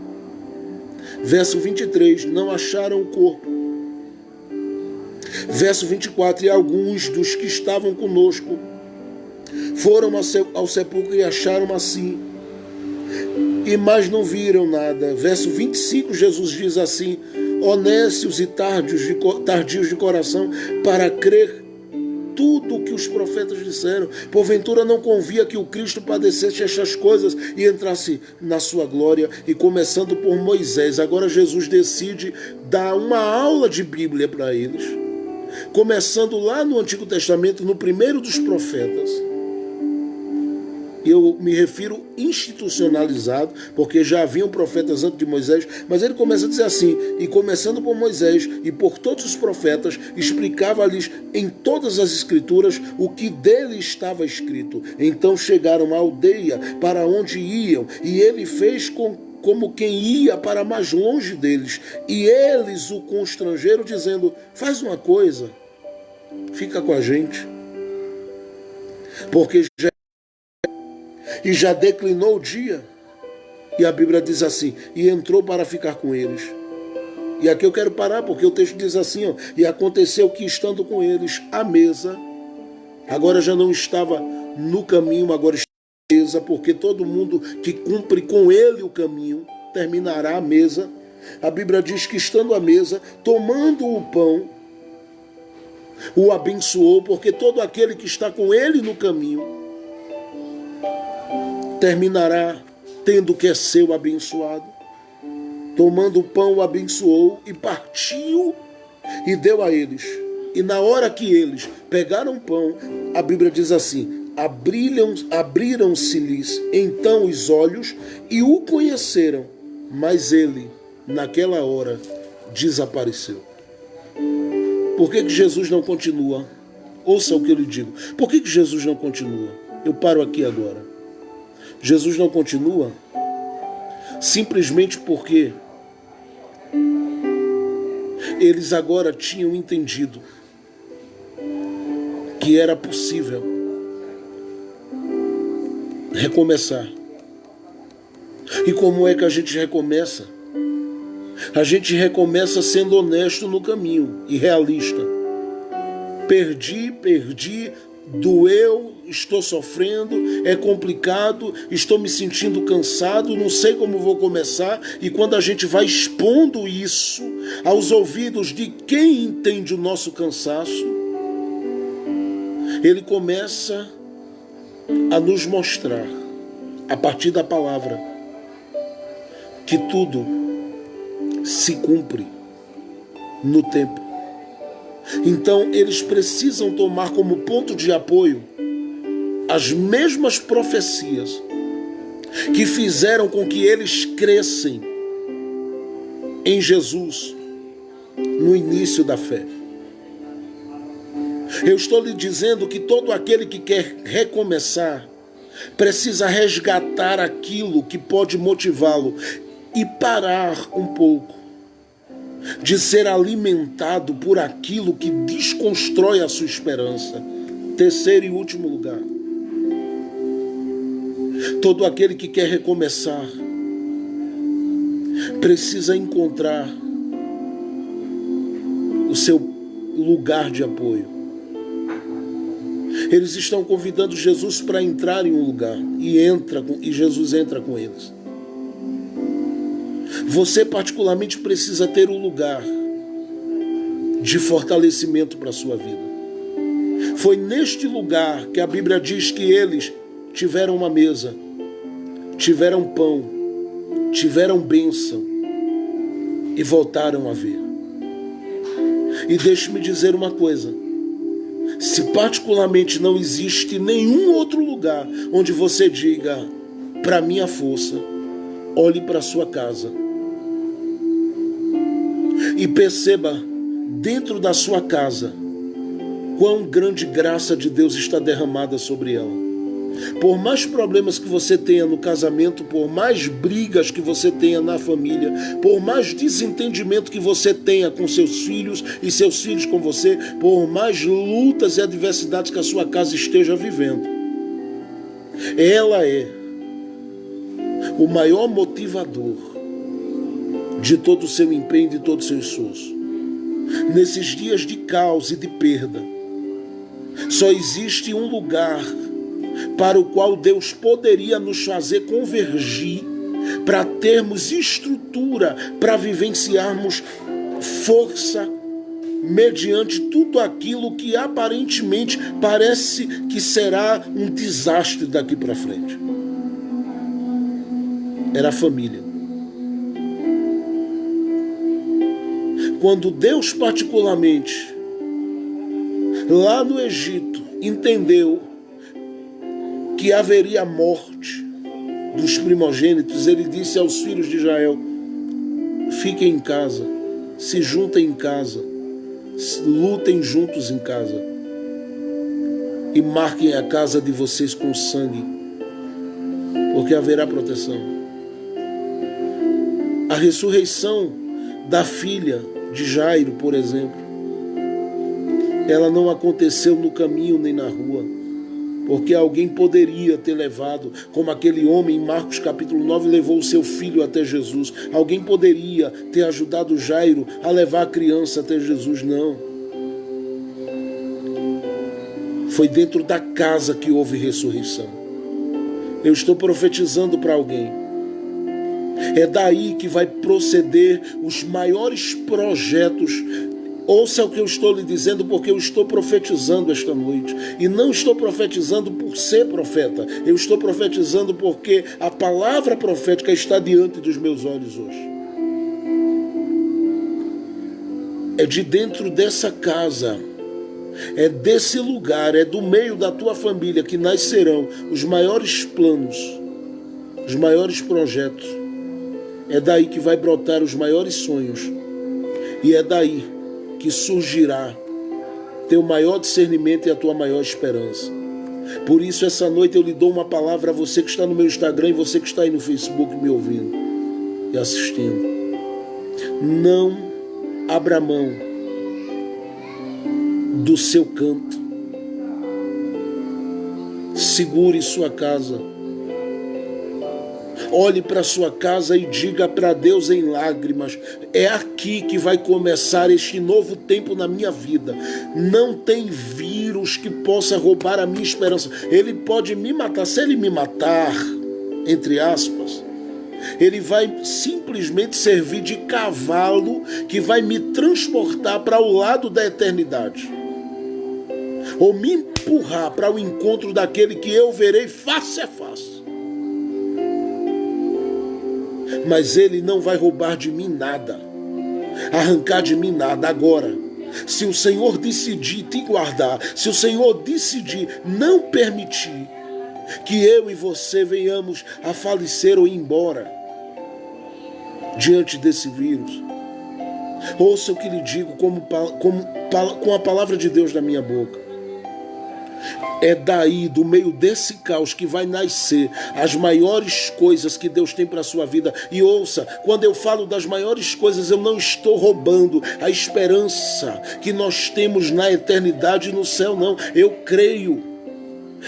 Verso 23, não acharam o corpo. Verso 24, e alguns dos que estavam conosco foram ao sepulcro e acharam assim, e mais não viram nada. Verso 25, Jesus diz assim, honestos e tardios de coração, para crer tudo o que os profetas disseram. Porventura não convia que o Cristo padecesse estas coisas e entrasse na sua glória. E começando por Moisés, agora Jesus decide dar uma aula de Bíblia para eles, começando lá no Antigo Testamento, no primeiro dos profetas. Eu me refiro institucionalizado, porque já haviam profetas antes de Moisés, mas ele começa a dizer assim, e começando por Moisés e por todos os profetas, explicava-lhes em todas as escrituras o que dele estava escrito. Então chegaram à aldeia para onde iam, e ele fez como quem ia para mais longe deles, e eles o constrangeram, dizendo, faz uma coisa, fica com a gente, porque já declinou o dia. E a Bíblia diz assim, e entrou para ficar com eles. E aqui eu quero parar, porque o texto diz assim, ó, e aconteceu que estando com eles à mesa, agora já não estava no caminho, agora está à mesa, porque todo mundo que cumpre com ele o caminho, terminará a mesa. A Bíblia diz que estando à mesa, tomando o pão, o abençoou, porque todo aquele que está com ele no caminho, terminará tendo que é seu abençoado. Tomando o pão, o abençoou e partiu e deu a eles. E na hora que eles pegaram o pão, a Bíblia diz assim, abriram-se-lhes então os olhos e o conheceram, mas ele, naquela hora, desapareceu. Por que Jesus não continua? Ouça o que eu lhe digo. Por que Jesus não continua? Eu paro aqui agora. Jesus não continua simplesmente porque eles agora tinham entendido que era possível recomeçar. E como é que a gente recomeça? A gente recomeça sendo honesto no caminho e realista. Perdi, doeu, estou sofrendo, é complicado, estou me sentindo cansado, não sei como vou começar. E quando a gente vai expondo isso aos ouvidos de quem entende o nosso cansaço, ele começa a nos mostrar, a partir da palavra, que tudo se cumpre no tempo. Então eles precisam tomar como ponto de apoio as mesmas profecias que fizeram com que eles crescem em Jesus no início da fé. Eu estou lhe dizendo que todo aquele que quer recomeçar precisa resgatar aquilo que pode motivá-lo e parar um pouco de ser alimentado por aquilo que desconstrói a sua esperança. Terceiro e último lugar, todo aquele que quer recomeçar precisa encontrar o seu lugar de apoio. Eles estão convidando Jesus para entrar em um lugar e Jesus entra com eles. Você particularmente precisa ter um lugar de fortalecimento para a sua vida. Foi neste lugar que a Bíblia diz que eles tiveram uma mesa, tiveram pão, tiveram bênção e voltaram a ver. E deixe-me dizer uma coisa, se particularmente não existe nenhum outro lugar onde você diga, para minha força, olhe para a sua casa e perceba dentro da sua casa, quão grande graça de Deus está derramada sobre ela. Por mais problemas que você tenha no casamento, por mais brigas que você tenha na família, por mais desentendimento que você tenha com seus filhos e seus filhos com você, por mais lutas e adversidades que a sua casa esteja vivendo, ela é o maior motivador de todo o seu empenho e de todo o seu esforço. Nesses dias de caos e de perda, só existe um lugar para o qual Deus poderia nos fazer convergir, para termos estrutura, para vivenciarmos força, mediante tudo aquilo que aparentemente parece que será um desastre daqui para frente. Era a família. Quando Deus particularmente, lá no Egito, entendeu que haveria morte dos primogênitos, ele disse aos filhos de Israel: fiquem em casa, se juntem em casa, lutem juntos em casa e marquem a casa de vocês com sangue, porque haverá proteção. A ressurreição da filha de Jairo, por exemplo, ela não aconteceu no caminho nem na rua, porque alguém poderia ter levado, como aquele homem em Marcos capítulo 9 levou o seu filho até Jesus. Alguém poderia ter ajudado Jairo a levar a criança até Jesus. Não. Foi dentro da casa que houve ressurreição. Eu estou profetizando para alguém. É daí que vai proceder os maiores projetos. Ouça o que eu estou lhe dizendo, porque eu estou profetizando esta noite. E não estou profetizando por ser profeta. Eu estou profetizando porque a palavra profética está diante dos meus olhos hoje. É de dentro dessa casa, é desse lugar, é do meio da tua família que nascerão os maiores planos, os maiores projetos. É daí que vai brotar os maiores sonhos. E é daí que surgirá teu maior discernimento e a tua maior esperança. Por isso, essa noite eu lhe dou uma palavra a você que está no meu Instagram e você que está aí no Facebook me ouvindo e assistindo. Não abra mão do seu canto. Segure sua casa. Olhe para sua casa e diga para Deus em lágrimas: é aqui que vai começar este novo tempo na minha vida. Não tem vírus que possa roubar a minha esperança. Ele pode me matar. Se ele me matar, entre aspas, ele vai simplesmente servir de cavalo que vai me transportar para o lado da eternidade, ou me empurrar para o encontro daquele que eu verei face a face. Mas ele não vai roubar de mim nada, arrancar de mim nada. Agora, se o Senhor decidir te guardar, se o Senhor decidir não permitir que eu e você venhamos a falecer ou ir embora diante desse vírus, ouça o que lhe digo com a palavra de Deus da minha boca. É daí, do meio desse caos, que vai nascer as maiores coisas que Deus tem para a sua vida. E ouça, quando eu falo das maiores coisas, eu não estou roubando a esperança que nós temos na eternidade e no céu, não. Eu creio,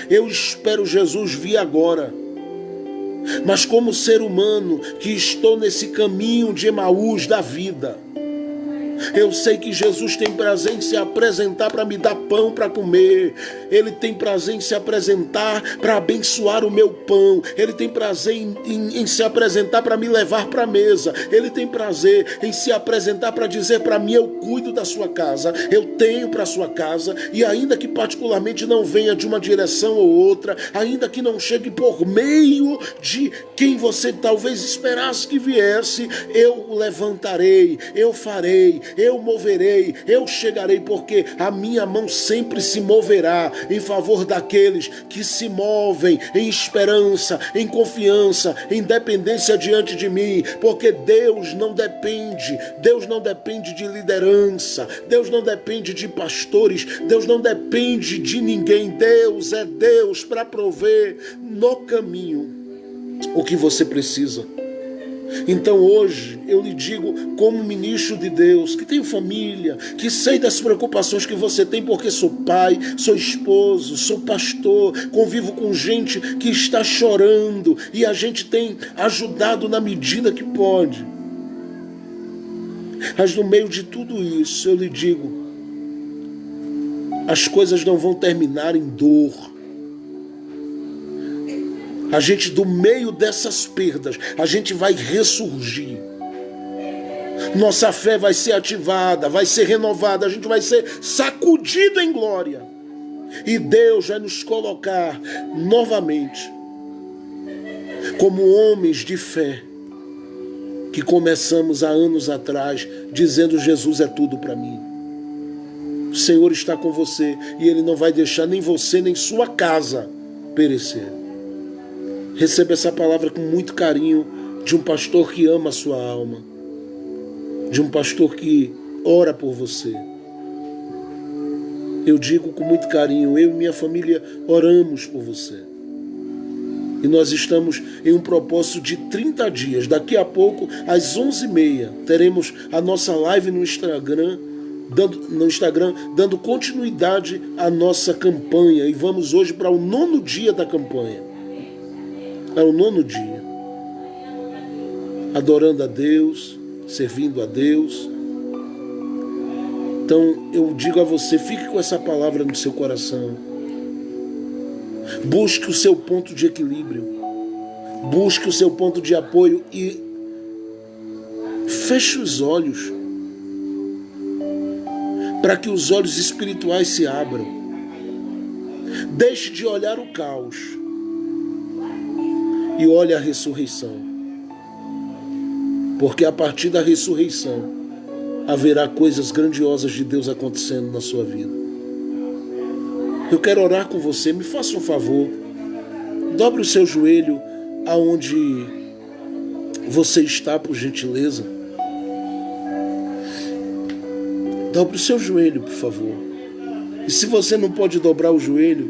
eu espero Jesus vir agora. Mas como ser humano que estou nesse caminho de Emaús da vida, eu sei que Jesus tem prazer em se apresentar para me dar pão para comer. Ele tem prazer em se apresentar para abençoar o meu pão. Ele tem prazer em se apresentar para me levar para a mesa. Ele tem prazer em se apresentar para dizer para mim: eu cuido da sua casa, eu tenho para a sua casa. E ainda que particularmente não venha de uma direção ou outra, ainda que não chegue por meio de quem você talvez esperasse que viesse, eu levantarei, eu farei, eu moverei, eu chegarei, porque a minha mão sempre se moverá em favor daqueles que se movem em esperança, em confiança, em dependência diante de mim, porque Deus não depende de liderança, Deus não depende de pastores, Deus não depende de ninguém. Deus é Deus para prover no caminho o que você precisa. Então hoje eu lhe digo, como ministro de Deus, que tenho família, que sei das preocupações que você tem, porque sou pai, sou esposo, sou pastor, convivo com gente que está chorando e a gente tem ajudado na medida que pode. Mas no meio de tudo isso eu lhe digo, as coisas não vão terminar em dor. A gente, do meio dessas perdas, a gente vai ressurgir. Nossa fé vai ser ativada, vai ser renovada, a gente vai ser sacudido em glória. E Deus vai nos colocar novamente como homens de fé que começamos há anos atrás dizendo: Jesus é tudo para mim. O Senhor está com você e Ele não vai deixar nem você nem sua casa perecer. Receba essa palavra com muito carinho de um pastor que ama a sua alma, de um pastor que ora por você. Eu digo com muito carinho, eu e minha família oramos por você. E nós estamos em um propósito de 30 dias. Daqui a pouco, às 11h30, teremos a nossa live no Instagram, dando continuidade à nossa campanha. E vamos hoje para o 9º dia da campanha. É o 9º dia. Adorando a Deus, servindo a Deus. Então eu digo a você, fique com essa palavra no seu coração. Busque o seu ponto de equilíbrio. Busque o seu ponto de apoio e feche os olhos para que os olhos espirituais se abram. Deixe de olhar o caos e olhe a ressurreição. Porque a partir da ressurreição haverá coisas grandiosas de Deus acontecendo na sua vida. Eu quero orar com você, me faça um favor. Dobre o seu joelho aonde você está, por gentileza. Dobre o seu joelho, por favor. E se você não pode dobrar o joelho,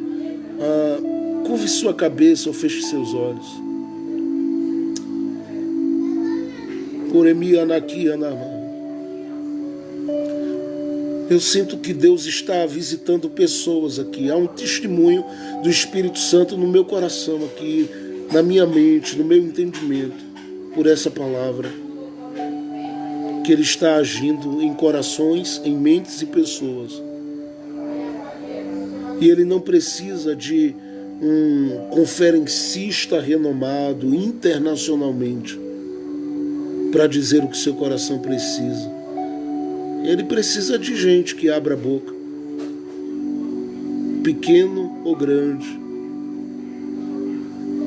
curve sua cabeça ou feche seus olhos. Eu sinto que Deus está visitando pessoas aqui. Há um testemunho do Espírito Santo no meu coração aqui, na minha mente, no meu entendimento, por essa palavra. Que Ele está agindo em corações, em mentes e pessoas. E Ele não precisa de um conferencista renomado internacionalmente para dizer o que seu coração precisa. Ele precisa de gente que abra a boca, pequeno ou grande.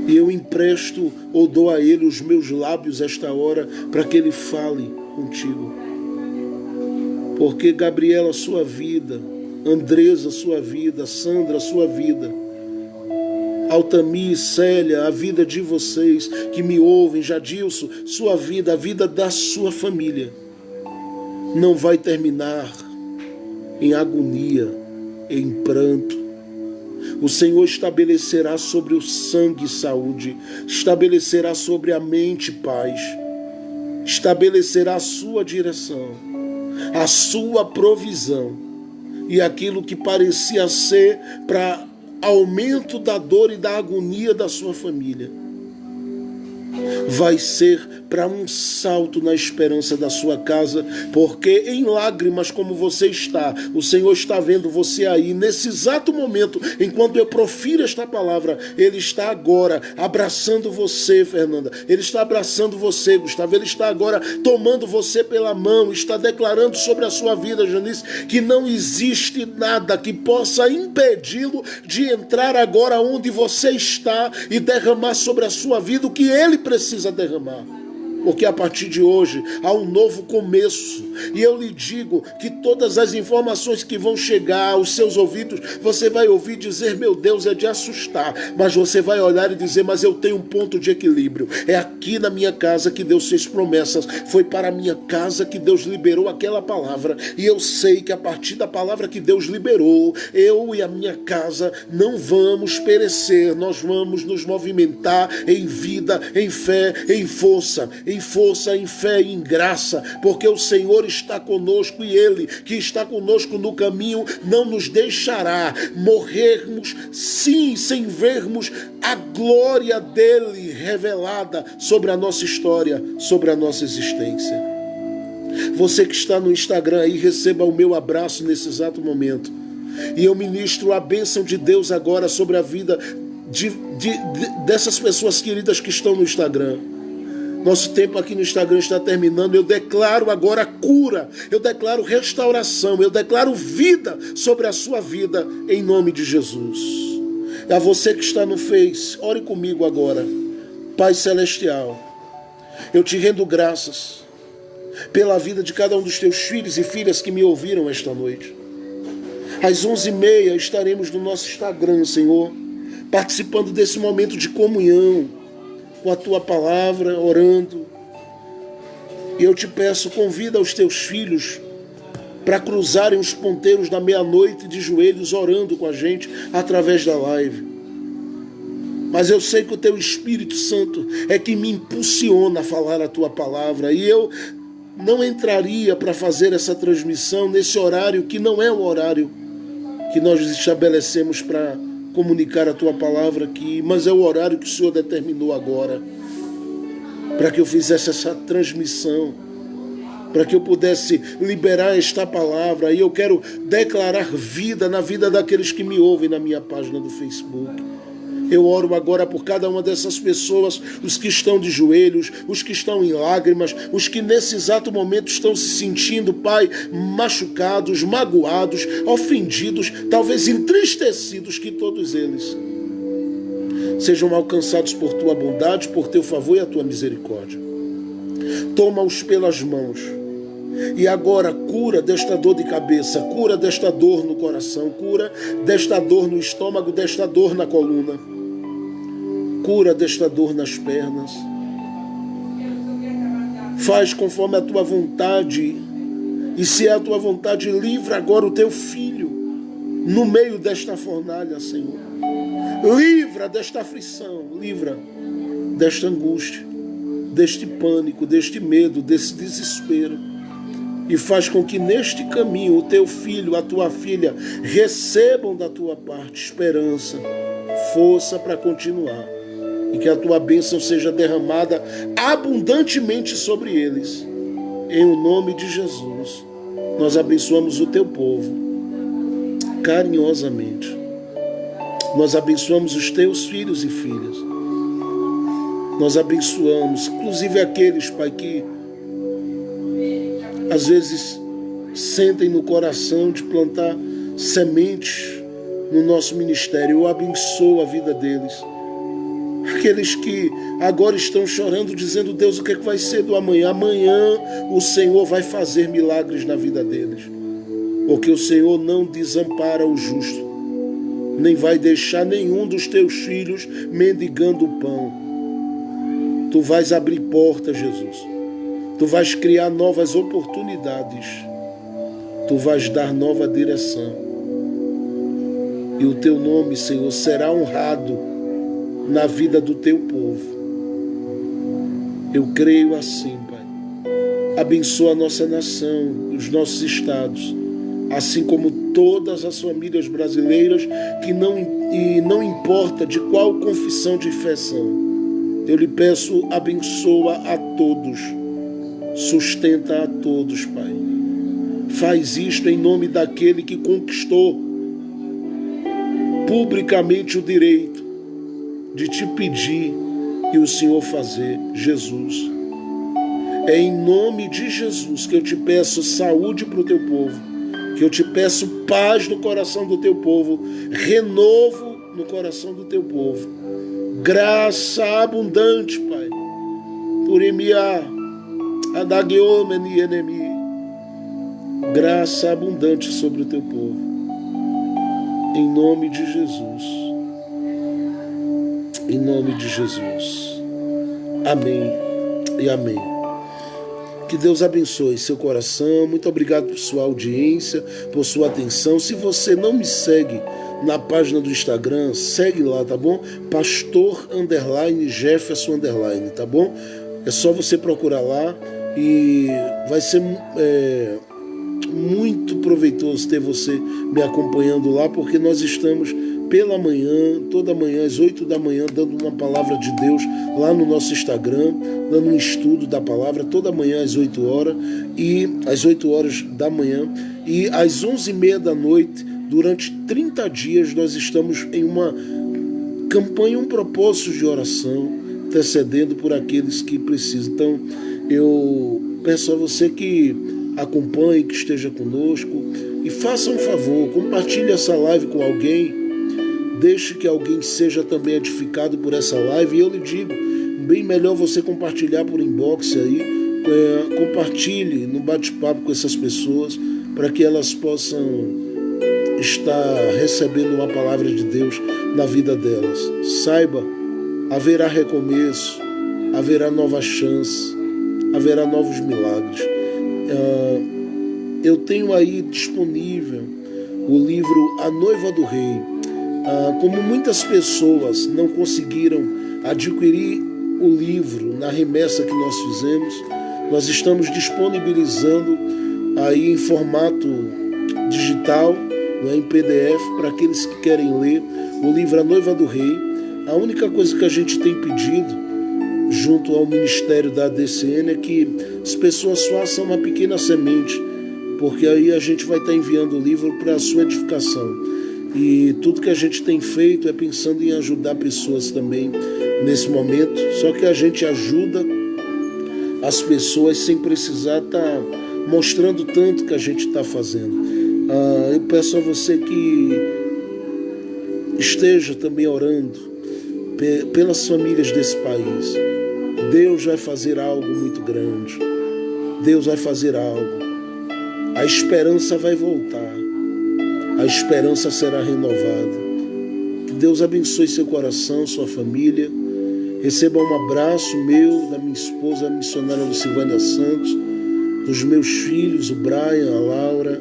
E eu empresto ou dou a Ele os meus lábios esta hora para que Ele fale contigo. Porque Gabriela, a sua vida, Andresa, a sua vida, Sandra, a sua vida, Altamir, Célia, a vida de vocês que me ouvem, Jadilson, sua vida, a vida da sua família, não vai terminar em agonia, em pranto. O Senhor estabelecerá sobre o sangue saúde, estabelecerá sobre a mente paz, estabelecerá a sua direção, a sua provisão, e aquilo que parecia ser para aumento da dor e da agonia da sua família vai ser para um salto na esperança da sua casa, porque em lágrimas como você está, o Senhor está vendo você aí, nesse exato momento, enquanto eu profiro esta palavra, Ele está agora abraçando você, Fernanda, Ele está abraçando você, Gustavo, Ele está agora tomando você pela mão, está declarando sobre a sua vida, Janice, que não existe nada que possa impedi-lo de entrar agora onde você está e derramar sobre a sua vida o que Ele precisa derramar. porque a partir de hoje há um novo começo. E eu lhe digo que todas as informações que vão chegar aos seus ouvidos, você vai ouvir dizer, meu Deus, é de assustar. Mas você vai olhar e dizer, mas eu tenho um ponto de equilíbrio. É aqui na minha casa que Deus fez promessas. Foi para a minha casa que Deus liberou aquela palavra. E eu sei que a partir da palavra que Deus liberou, eu e a minha casa não vamos perecer. Nós vamos nos movimentar em vida, em fé, em força, em fé e em graça, porque o Senhor está conosco e Ele que está conosco no caminho não nos deixará morrermos, sim, sem vermos a glória dEle revelada sobre a nossa história, sobre a nossa existência. Você que está no Instagram aí, receba o meu abraço nesse exato momento. E eu ministro a bênção de Deus agora sobre a vida dessas pessoas queridas que estão no Instagram. Nosso tempo aqui no Instagram está terminando. Eu declaro agora cura, eu declaro restauração, eu declaro vida sobre a sua vida, em nome de Jesus. E a você que está no Face, ore comigo agora. Pai Celestial, eu te rendo graças pela vida de cada um dos teus filhos e filhas que me ouviram esta noite. Às 11h30 estaremos no nosso Instagram, Senhor, participando desse momento de comunhão com a tua palavra, orando. E eu te peço, convida os teus filhos para cruzarem os ponteiros da meia-noite de joelhos, orando com a gente através da live. Mas eu sei que o teu Espírito Santo é que me impulsiona a falar a tua palavra. E eu não entraria para fazer essa transmissão nesse horário que não é o horário que nós estabelecemos para comunicar a tua palavra aqui, mas é o horário que o Senhor determinou agora, para que eu fizesse essa transmissão, para que eu pudesse liberar esta palavra. E eu quero declarar vida na vida daqueles que me ouvem na minha página do Facebook. Eu oro agora por cada uma dessas pessoas, os que estão de joelhos, os que estão em lágrimas, os que nesse exato momento estão se sentindo, Pai, machucados, magoados, ofendidos, talvez entristecidos, que todos eles sejam alcançados por tua bondade, por teu favor e a tua misericórdia. Toma-os pelas mãos e agora cura desta dor de cabeça, cura desta dor no coração, cura desta dor no estômago, desta dor na coluna, cura desta dor nas pernas. Faz conforme a tua vontade, e se é a tua vontade, livra agora o teu filho no meio desta fornalha, Senhor. Livra desta aflição, livra desta angústia, deste pânico, deste medo, desse desespero. E faz com que neste caminho o teu filho, a tua filha, recebam da tua parte esperança, força para continuar. E que a tua bênção seja derramada abundantemente sobre eles. Em o nome de Jesus, nós abençoamos o teu povo carinhosamente. Nós abençoamos os teus filhos e filhas. Nós abençoamos, inclusive aqueles, Pai, que às vezes sentem no coração de plantar sementes no nosso ministério. Eu abençoo a vida deles. Aqueles que agora estão chorando, dizendo, Deus, o que é que vai ser do amanhã? Amanhã o Senhor vai fazer milagres na vida deles. Porque o Senhor não desampara o justo, nem vai deixar nenhum dos teus filhos mendigando o pão. Tu vais abrir portas, Jesus. Tu vais criar novas oportunidades. Tu vais dar nova direção. E o teu nome, Senhor, será honrado na vida do teu povo. Eu creio assim, Pai. Abençoa a nossa nação, os nossos estados, assim como todas as famílias brasileiras, que não importa de qual confissão de fé são. Eu lhe peço, abençoa a todos. Sustenta a todos, Pai. Faz isto em nome daquele que conquistou publicamente o direito de te pedir e o Senhor fazer, Jesus. É em nome de Jesus que eu te peço saúde para o teu povo, que eu te peço paz no coração do teu povo, renovo no coração do teu povo, graça abundante, Pai, por enviar Adagiomeni enemi. Graça abundante sobre o teu povo. Em nome de Jesus. Em nome de Jesus. Amém e amém. Que Deus abençoe seu coração. Muito obrigado por sua audiência, por sua atenção. Se você não me segue na página do Instagram, segue lá, tá bom? Pastor_Jefferson_, tá bom? É só você procurar lá e vai ser muito proveitoso ter você me acompanhando lá, porque nós estamos pela manhã, toda manhã, às 8 da manhã, dando uma palavra de Deus lá no nosso Instagram, dando um estudo da palavra, toda manhã às 8 horas, e às 8 horas da manhã, e às 11h30 da noite, durante 30 dias, nós estamos em uma campanha, um propósito de oração, intercedendo por aqueles que precisam. Então, eu peço a você que acompanhe, que esteja conosco, e faça um favor, compartilhe essa live com alguém. Deixe que alguém seja também edificado por essa live. E eu lhe digo, bem melhor você compartilhar por inbox aí. Compartilhe no bate-papo com essas pessoas, para que elas possam estar recebendo uma palavra de Deus na vida delas. Saiba, haverá recomeço, haverá nova chance, haverá novos milagres. Eu tenho aí disponível o livro A Noiva do Rei. Como muitas pessoas não conseguiram adquirir o livro na remessa que nós fizemos, nós estamos disponibilizando aí em formato digital, em PDF, para aqueles que querem ler o livro A Noiva do Rei. A única coisa que a gente tem pedido junto ao Ministério da ADCN é que as pessoas façam uma pequena semente, porque aí a gente vai estar enviando o livro para a sua edificação. E tudo que a gente tem feito é pensando em ajudar pessoas também nesse momento. Só que a gente ajuda as pessoas sem precisar estar mostrando tanto que a gente está fazendo. Eu peço a você que esteja também orando pelas famílias desse país. Deus vai fazer algo muito grande. Deus vai fazer algo. A esperança vai voltar. A esperança será renovada. Que Deus abençoe seu coração, sua família. Receba um abraço meu, da minha esposa, a missionária Lucivânia Santos, dos meus filhos, o Brian, a Laura,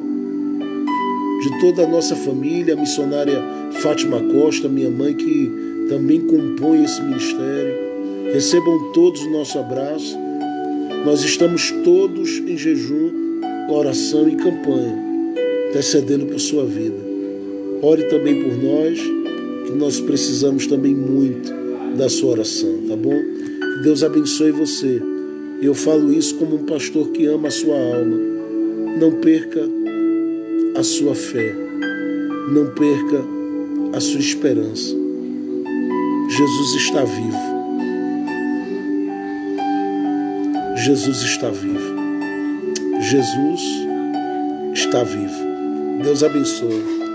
de toda a nossa família, a missionária Fátima Costa, minha mãe, que também compõe esse ministério. Recebam todos o nosso abraço. Nós estamos todos em jejum, oração e campanha, intercedendo por sua vida. Ore também por nós, que nós precisamos também muito da sua oração, tá bom? Que Deus abençoe você. Eu falo isso como um pastor que ama a sua alma. Não perca a sua fé. Não perca a sua esperança. Jesus está vivo. Jesus está vivo. Jesus está vivo. Deus abençoe.